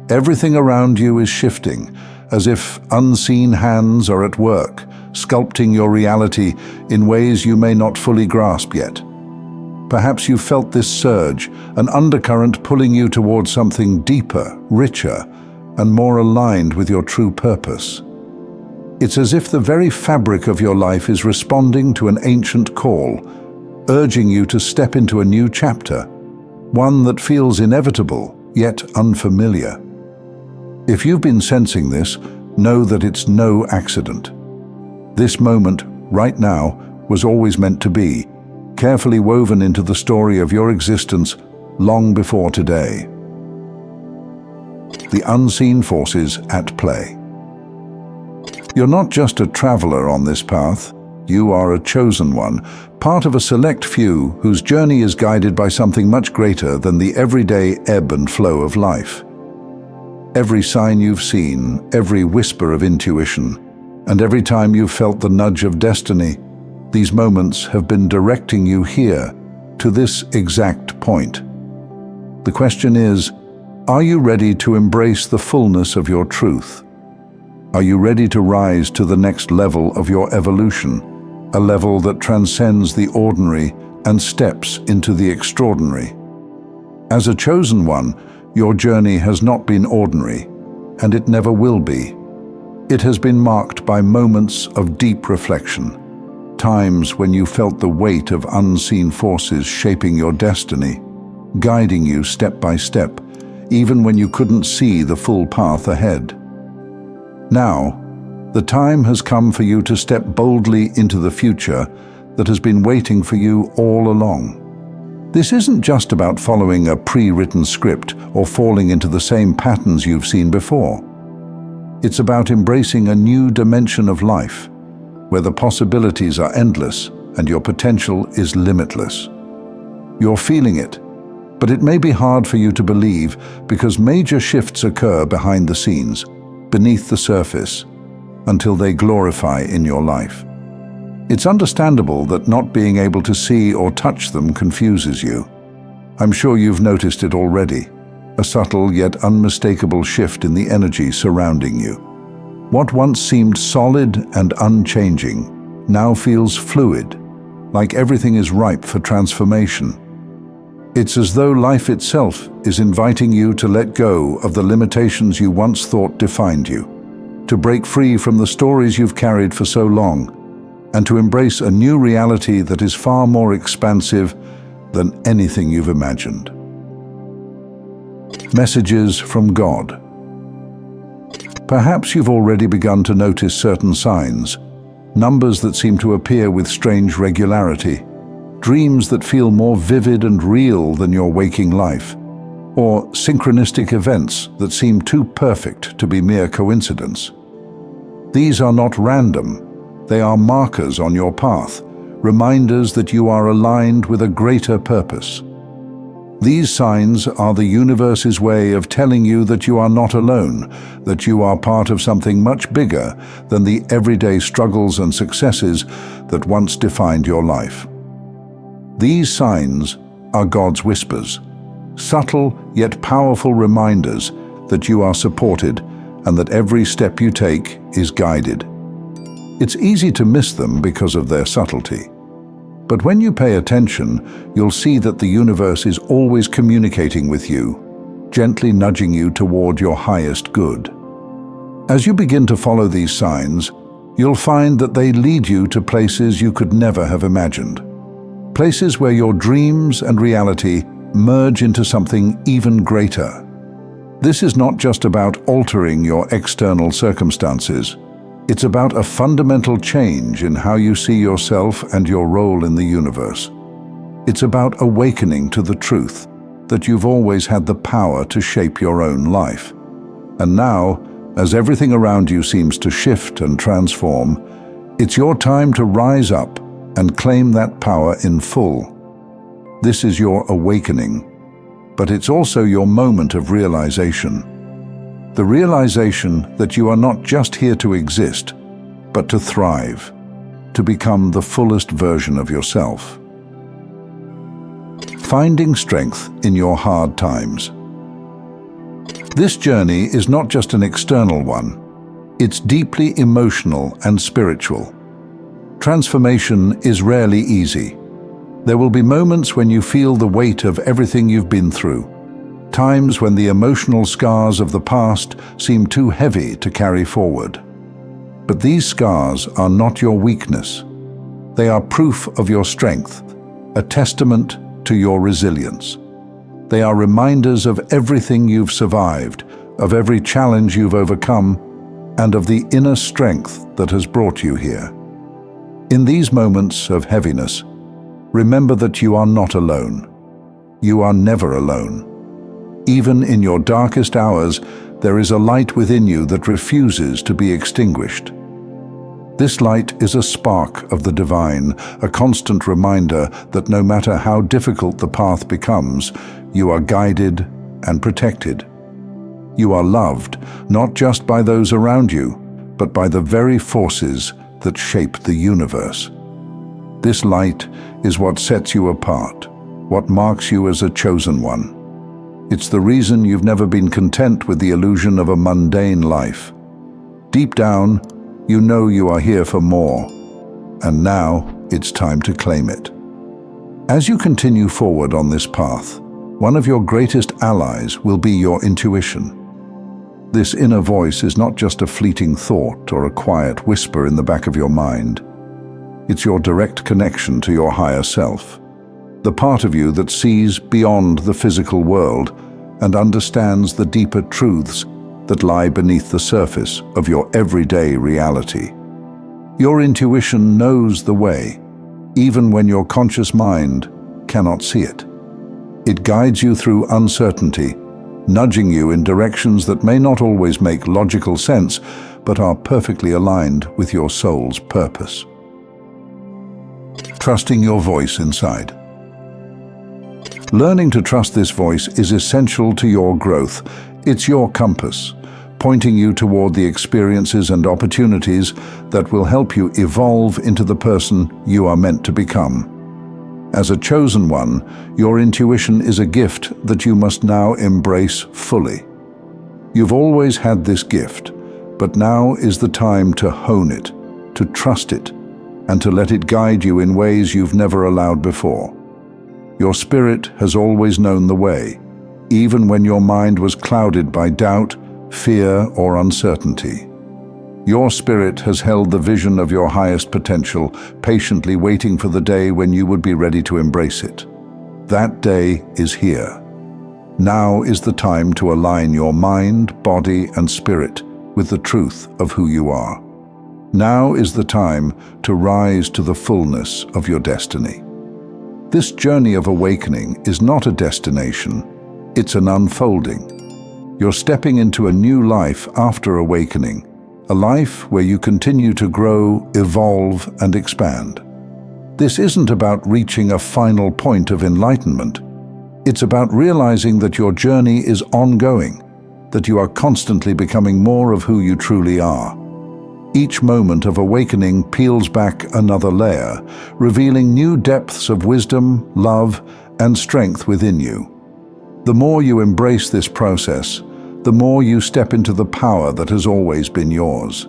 Everything around you is shifting, as if unseen hands are at work, sculpting your reality in ways you may not fully grasp yet. Perhaps you felt this surge, an undercurrent pulling you towards something deeper, richer, and more aligned with your true purpose. It's as if the very fabric of your life is responding to an ancient call, urging you to step into a new chapter, one that feels inevitable yet unfamiliar. If you've been sensing this, know that it's no accident. This moment, right now, was always meant to be, carefully woven into the story of your existence long before today. The unseen forces at play. You're not just a traveler on this path. You are a chosen one, part of a select few whose journey is guided by something much greater than the everyday ebb and flow of life. Every sign you've seen, every whisper of intuition, and every time you've felt the nudge of destiny, these moments have been directing you here, to this exact point. The question is, are you ready to embrace the fullness of your truth? Are you ready to rise to the next level of your evolution? A level that transcends the ordinary and steps into the extraordinary. As a chosen one, your journey has not been ordinary, and it never will be. It has been marked by moments of deep reflection, times when you felt the weight of unseen forces shaping your destiny, guiding you step by step, even when you couldn't see the full path ahead. Now, the time has come for you to step boldly into the future that has been waiting for you all along. This isn't just about following a pre-written script or falling into the same patterns you've seen before. It's about embracing a new dimension of life, where the possibilities are endless and your potential is limitless. You're feeling it, but it may be hard for you to believe because major shifts occur behind the scenes, beneath the surface, until they glorify in your life. It's understandable that not being able to see or touch them confuses you. I'm sure you've noticed it already, a subtle yet unmistakable shift in the energy surrounding you. What once seemed solid and unchanging now feels fluid, like everything is ripe for transformation. It's as though life itself is inviting you to let go of the limitations you once thought defined you, to break free from the stories you've carried for so long, and to embrace a new reality that is far more expansive than anything you've imagined. Messages from God. Perhaps you've already begun to notice certain signs, numbers that seem to appear with strange regularity, dreams that feel more vivid and real than your waking life, or synchronistic events that seem too perfect to be mere coincidence. These are not random. They are markers on your path, reminders that you are aligned with a greater purpose. These signs are the universe's way of telling you that you are not alone, that you are part of something much bigger than the everyday struggles and successes that once defined your life. These signs are God's whispers, subtle yet powerful reminders that you are supported and that every step you take is guided. It's easy to miss them because of their subtlety. But when you pay attention, you'll see that the universe is always communicating with you, gently nudging you toward your highest good. As you begin to follow these signs, you'll find that they lead you to places you could never have imagined. Places where your dreams and reality merge into something even greater. This is not just about altering your external circumstances. It's about a fundamental change in how you see yourself and your role in the universe. It's about awakening to the truth that you've always had the power to shape your own life. And now, as everything around you seems to shift and transform, it's your time to rise up and claim that power in full. This is your awakening, but it's also your moment of realization. The realization that you are not just here to exist, but to thrive, to become the fullest version of yourself. Finding strength in your hard times. This journey is not just an external one. It's deeply emotional and spiritual. Transformation is rarely easy. There will be moments when you feel the weight of everything you've been through. Times when the emotional scars of the past seem too heavy to carry forward. But these scars are not your weakness. They are proof of your strength, a testament to your resilience. They are reminders of everything you've survived, of every challenge you've overcome, and of the inner strength that has brought you here. In these moments of heaviness, remember that you are not alone. You are never alone. Even in your darkest hours, there is a light within you that refuses to be extinguished. This light is a spark of the divine, a constant reminder that no matter how difficult the path becomes, you are guided and protected. You are loved, not just by those around you, but by the very forces that shape the universe. This light is what sets you apart, what marks you as a chosen one. It's the reason you've never been content with the illusion of a mundane life. Deep down, you know you are here for more, and now it's time to claim it. As you continue forward on this path, one of your greatest allies will be your intuition. This inner voice is not just a fleeting thought or a quiet whisper in the back of your mind. It's your direct connection to your higher self, the part of you that sees beyond the physical world and understands the deeper truths that lie beneath the surface of your everyday reality. Your intuition knows the way, even when your conscious mind cannot see it. It guides you through uncertainty, nudging you in directions that may not always make logical sense, but are perfectly aligned with your soul's purpose. Trusting your voice inside. Learning to trust this voice is essential to your growth. It's your compass, pointing you toward the experiences and opportunities that will help you evolve into the person you are meant to become. As a chosen one, your intuition is a gift that you must now embrace fully. You've always had this gift, but now is the time to hone it, to trust it, and to let it guide you in ways you've never allowed before. Your spirit has always known the way, even when your mind was clouded by doubt, fear, or uncertainty. Your spirit has held the vision of your highest potential, patiently waiting for the day when you would be ready to embrace it. That day is here. Now is the time to align your mind, body, and spirit with the truth of who you are. Now is the time to rise to the fullness of your destiny. This journey of awakening is not a destination, it's an unfolding. You're stepping into a new life after awakening, a life where you continue to grow, evolve, and expand. This isn't about reaching a final point of enlightenment. It's about realizing that your journey is ongoing, that you are constantly becoming more of who you truly are. Each moment of awakening peels back another layer, revealing new depths of wisdom, love, and strength within you. The more you embrace this process, the more you step into the power that has always been yours.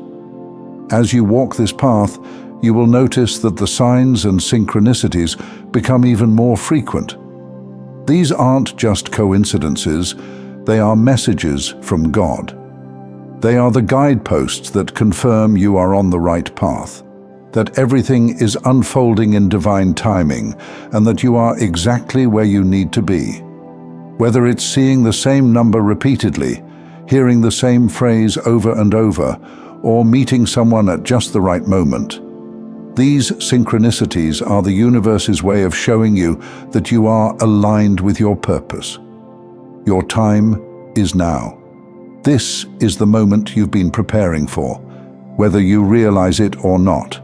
As you walk this path, you will notice that the signs and synchronicities become even more frequent. These aren't just coincidences, they are messages from God. They are the guideposts that confirm you are on the right path, that everything is unfolding in divine timing, and that you are exactly where you need to be. Whether it's seeing the same number repeatedly, hearing the same phrase over and over, or meeting someone at just the right moment, these synchronicities are the universe's way of showing you that you are aligned with your purpose. Your time is now. This is the moment you've been preparing for, whether you realize it or not.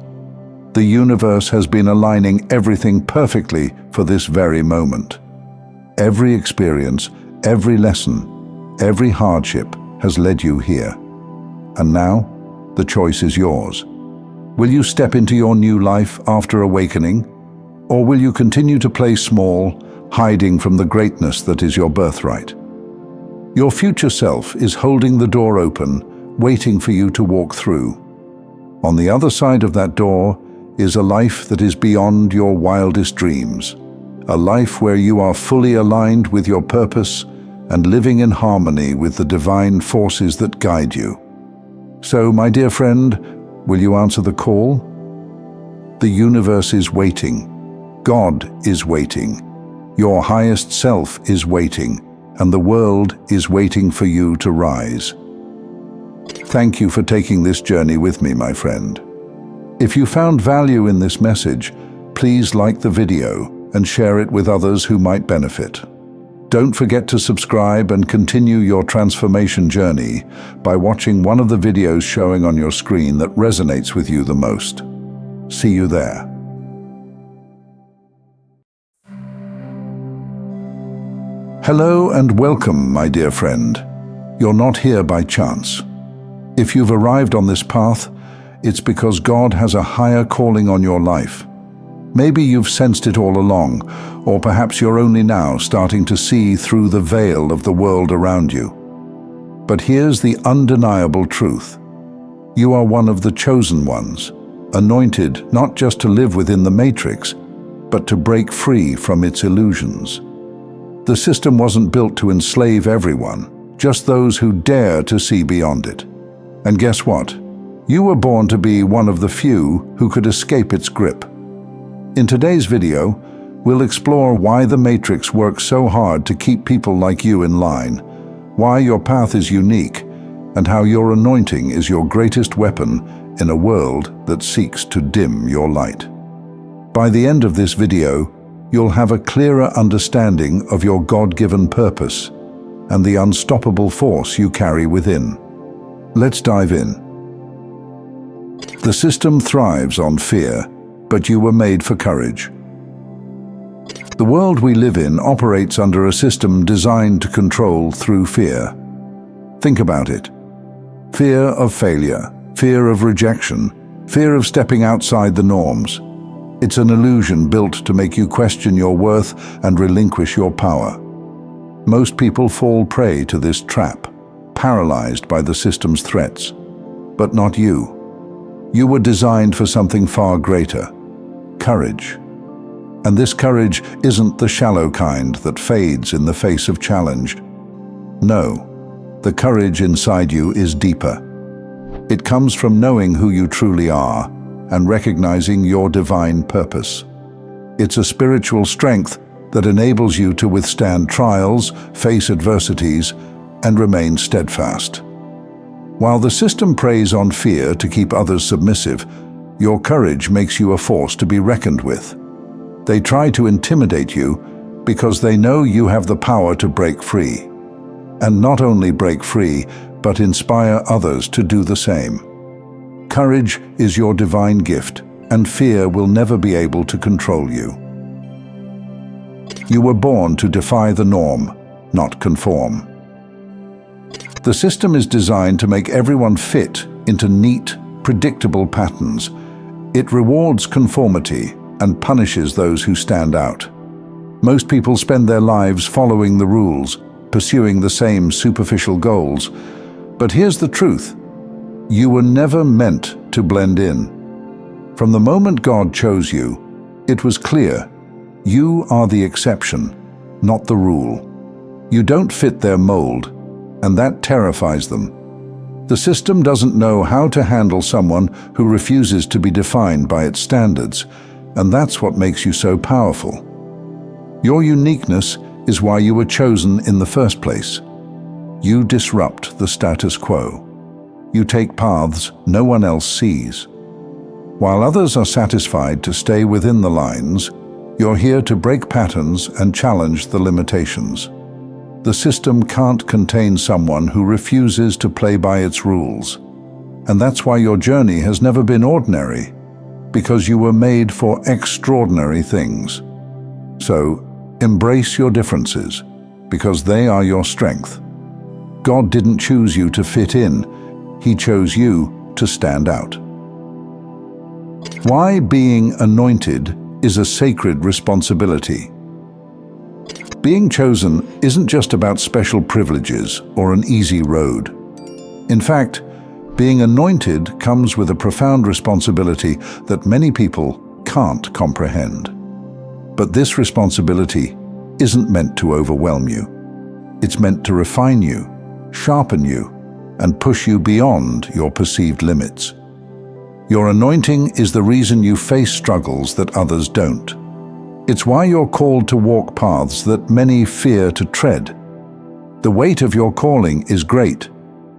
The universe has been aligning everything perfectly for this very moment. Every experience, every lesson, every hardship has led you here. And now, the choice is yours. Will you step into your new life after awakening? Or will you continue to play small, hiding from the greatness that is your birthright? Your future self is holding the door open, waiting for you to walk through. On the other side of that door is a life that is beyond your wildest dreams. A life where you are fully aligned with your purpose and living in harmony with the divine forces that guide you. So, my dear friend, will you answer the call? The universe is waiting. God is waiting. Your highest self is waiting, and the world is waiting for you to rise. Thank you for taking this journey with me, my friend. If you found value in this message, please like the video and share it with others who might benefit. Don't forget to subscribe and continue your transformation journey by watching one of the videos showing on your screen that resonates with you the most. See you there. Hello and welcome, my dear friend. You're not here by chance. If you've arrived on this path, it's because God has a higher calling on your life. Maybe you've sensed it all along, or perhaps you're only now starting to see through the veil of the world around you. But here's the undeniable truth. You are one of the chosen ones, anointed not just to live within the matrix, but to break free from its illusions. The system wasn't built to enslave everyone, just those who dare to see beyond it. And guess what? You were born to be one of the few who could escape its grip. In today's video, we'll explore why the Matrix works so hard to keep people like you in line, why your path is unique, and how your anointing is your greatest weapon in a world that seeks to dim your light. By the end of this video, you'll have a clearer understanding of your God-given purpose and the unstoppable force you carry within. Let's dive in. The system thrives on fear, but you were made for courage. The world we live in operates under a system designed to control through fear. Think about it. Fear of failure, fear of rejection, fear of stepping outside the norms. It's an illusion built to make you question your worth and relinquish your power. Most people fall prey to this trap, paralyzed by the system's threats. But not you. You were designed for something far greater: courage. And this courage isn't the shallow kind that fades in the face of challenge. No, the courage inside you is deeper. It comes from knowing who you truly are and recognizing your divine purpose. It's a spiritual strength that enables you to withstand trials, face adversities, and remain steadfast. While the system preys on fear to keep others submissive, your courage makes you a force to be reckoned with. They try to intimidate you because they know you have the power to break free. And not only break free, but inspire others to do the same. Courage is your divine gift, and fear will never be able to control you. You were born to defy the norm, not conform. The system is designed to make everyone fit into neat, predictable patterns. It rewards conformity and punishes those who stand out. Most people spend their lives following the rules, pursuing the same superficial goals. But here's the truth: you were never meant to blend in. From the moment God chose you, it was clear you are the exception, not the rule. You don't fit their mold, and that terrifies them. The system doesn't know how to handle someone who refuses to be defined by its standards, and that's what makes you so powerful. Your uniqueness is why you were chosen in the first place. You disrupt the status quo. You take paths no one else sees. While others are satisfied to stay within the lines, you're here to break patterns and challenge the limitations. The system can't contain someone who refuses to play by its rules. And that's why your journey has never been ordinary, because you were made for extraordinary things. So, embrace your differences, because they are your strength. God didn't choose you to fit in. He chose you to stand out. Why being anointed is a sacred responsibility. Being chosen isn't just about special privileges or an easy road. In fact, being anointed comes with a profound responsibility that many people can't comprehend. But this responsibility isn't meant to overwhelm you. It's meant to refine you, sharpen you, and push you beyond your perceived limits. Your anointing is the reason you face struggles that others don't. It's why you're called to walk paths that many fear to tread. The weight of your calling is great,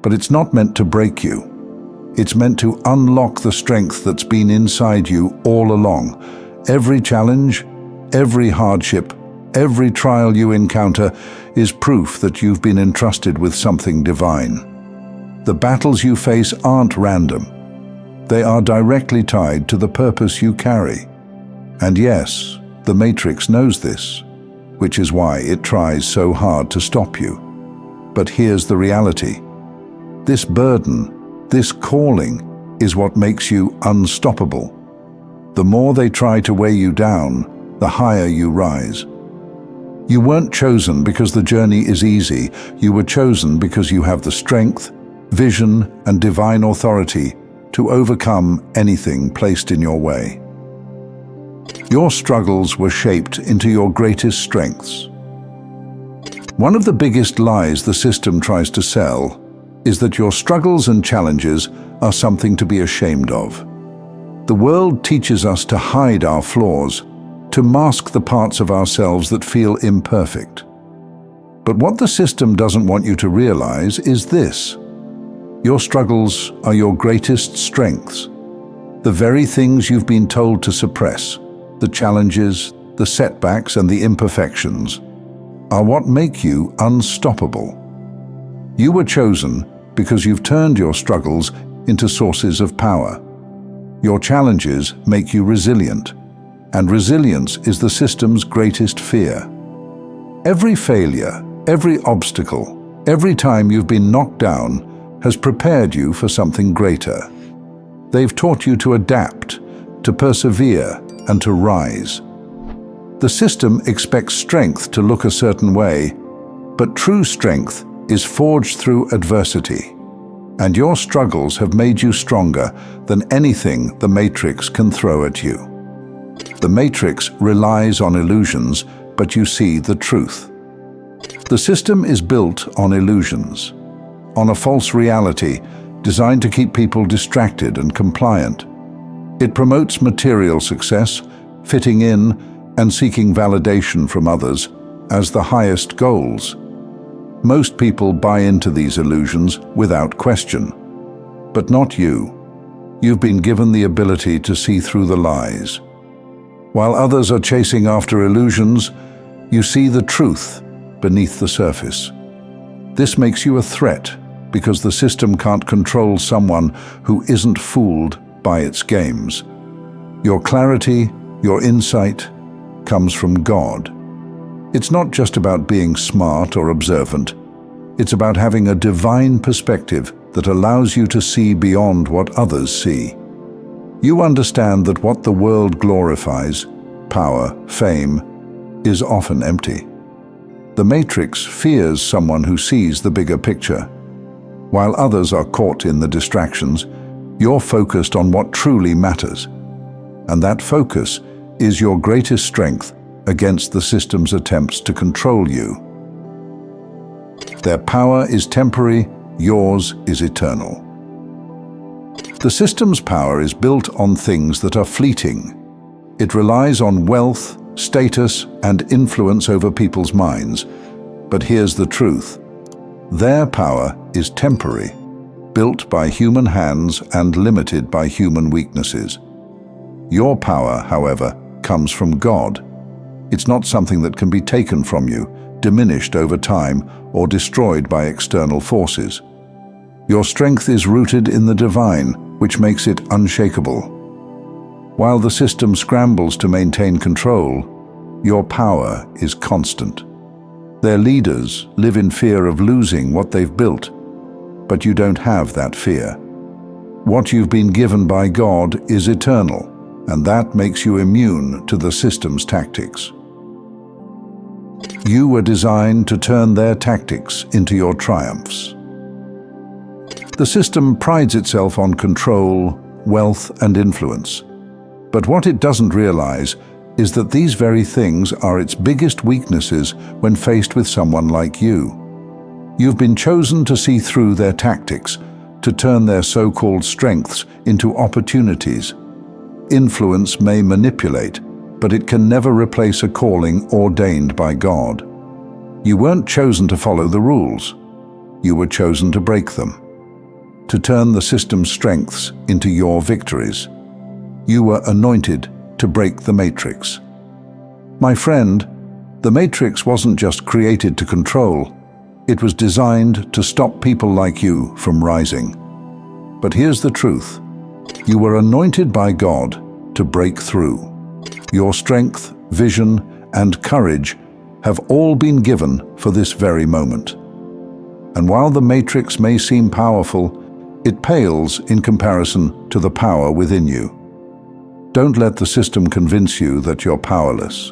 but it's not meant to break you. It's meant to unlock the strength that's been inside you all along. Every challenge, every hardship, every trial you encounter is proof that you've been entrusted with something divine. The battles you face aren't random. They are directly tied to the purpose you carry. And yes, the Matrix knows this, which is why it tries so hard to stop you. But here's the reality. This burden, this calling, is what makes you unstoppable. The more they try to weigh you down, the higher you rise. You weren't chosen because the journey is easy. You were chosen because you have the strength, vision, and divine authority to overcome anything placed in your way. Your struggles were shaped into your greatest strengths. One of the biggest lies the system tries to sell is that your struggles and challenges are something to be ashamed of. The world teaches us to hide our flaws, to mask the parts of ourselves that feel imperfect. But what the system doesn't want you to realize is this: your struggles are your greatest strengths. The very things you've been told to suppress, the challenges, the setbacks, and the imperfections, are what make you unstoppable. You were chosen because you've turned your struggles into sources of power. Your challenges make you resilient, and resilience is the system's greatest fear. Every failure, every obstacle, every time you've been knocked down has prepared you for something greater. They've taught you to adapt, to persevere, and to rise. The system expects strength to look a certain way, but true strength is forged through adversity. And your struggles have made you stronger than anything the Matrix can throw at you. The Matrix relies on illusions, but you see the truth. The system is built on illusions, on a false reality designed to keep people distracted and compliant. It promotes material success, fitting in, and seeking validation from others as the highest goals. Most people buy into these illusions without question. But not you. You've been given the ability to see through the lies. While others are chasing after illusions, you see the truth beneath the surface. This makes you a threat because the system can't control someone who isn't fooled by its games. Your clarity, your insight, comes from God. It's not just about being smart or observant. It's about having a divine perspective that allows you to see beyond what others see. You understand that what the world glorifies, power, fame, is often empty. The Matrix fears someone who sees the bigger picture. While others are caught in the distractions, you're focused on what truly matters. And that focus is your greatest strength against the system's attempts to control you. Their power is temporary, yours is eternal. The system's power is built on things that are fleeting. It relies on wealth, status, and influence over people's minds. But here's the truth. Their power is temporary, built by human hands and limited by human weaknesses. Your power, however, comes from God. It's not something that can be taken from you, diminished over time, or destroyed by external forces. Your strength is rooted in the divine, which makes it unshakable. While the system scrambles to maintain control, your power is constant. Their leaders live in fear of losing what they've built, but you don't have that fear. What you've been given by God is eternal, and that makes you immune to the system's tactics. You were designed to turn their tactics into your triumphs. The system prides itself on control, wealth, and influence. But what it doesn't realize is that these very things are its biggest weaknesses when faced with someone like you. You've been chosen to see through their tactics, to turn their so-called strengths into opportunities. Influence may manipulate, but it can never replace a calling ordained by God. You weren't chosen to follow the rules. You were chosen to break them, to turn the system's strengths into your victories. You were anointed to break the Matrix. My friend, the Matrix wasn't just created to control. It was designed to stop people like you from rising. But here's the truth. You were anointed by God to break through. Your strength, vision, and courage have all been given for this very moment. And while the Matrix may seem powerful, it pales in comparison to the power within you. Don't let the system convince you that you're powerless.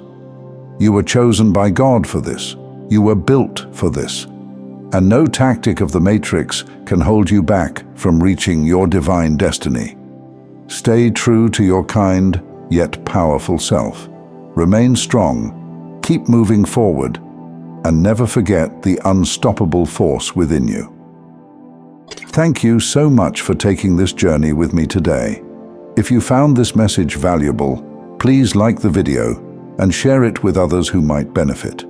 You were chosen by God for this. You were built for this. And no tactic of the Matrix can hold you back from reaching your divine destiny. Stay true to your kind, yet powerful self. Remain strong, keep moving forward, and never forget the unstoppable force within you. Thank you so much for taking this journey with me today. If you found this message valuable, please like the video and share it with others who might benefit.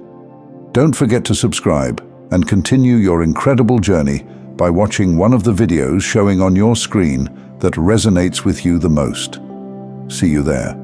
Don't forget to subscribe and continue your incredible journey by watching one of the videos showing on your screen that resonates with you the most. See you there.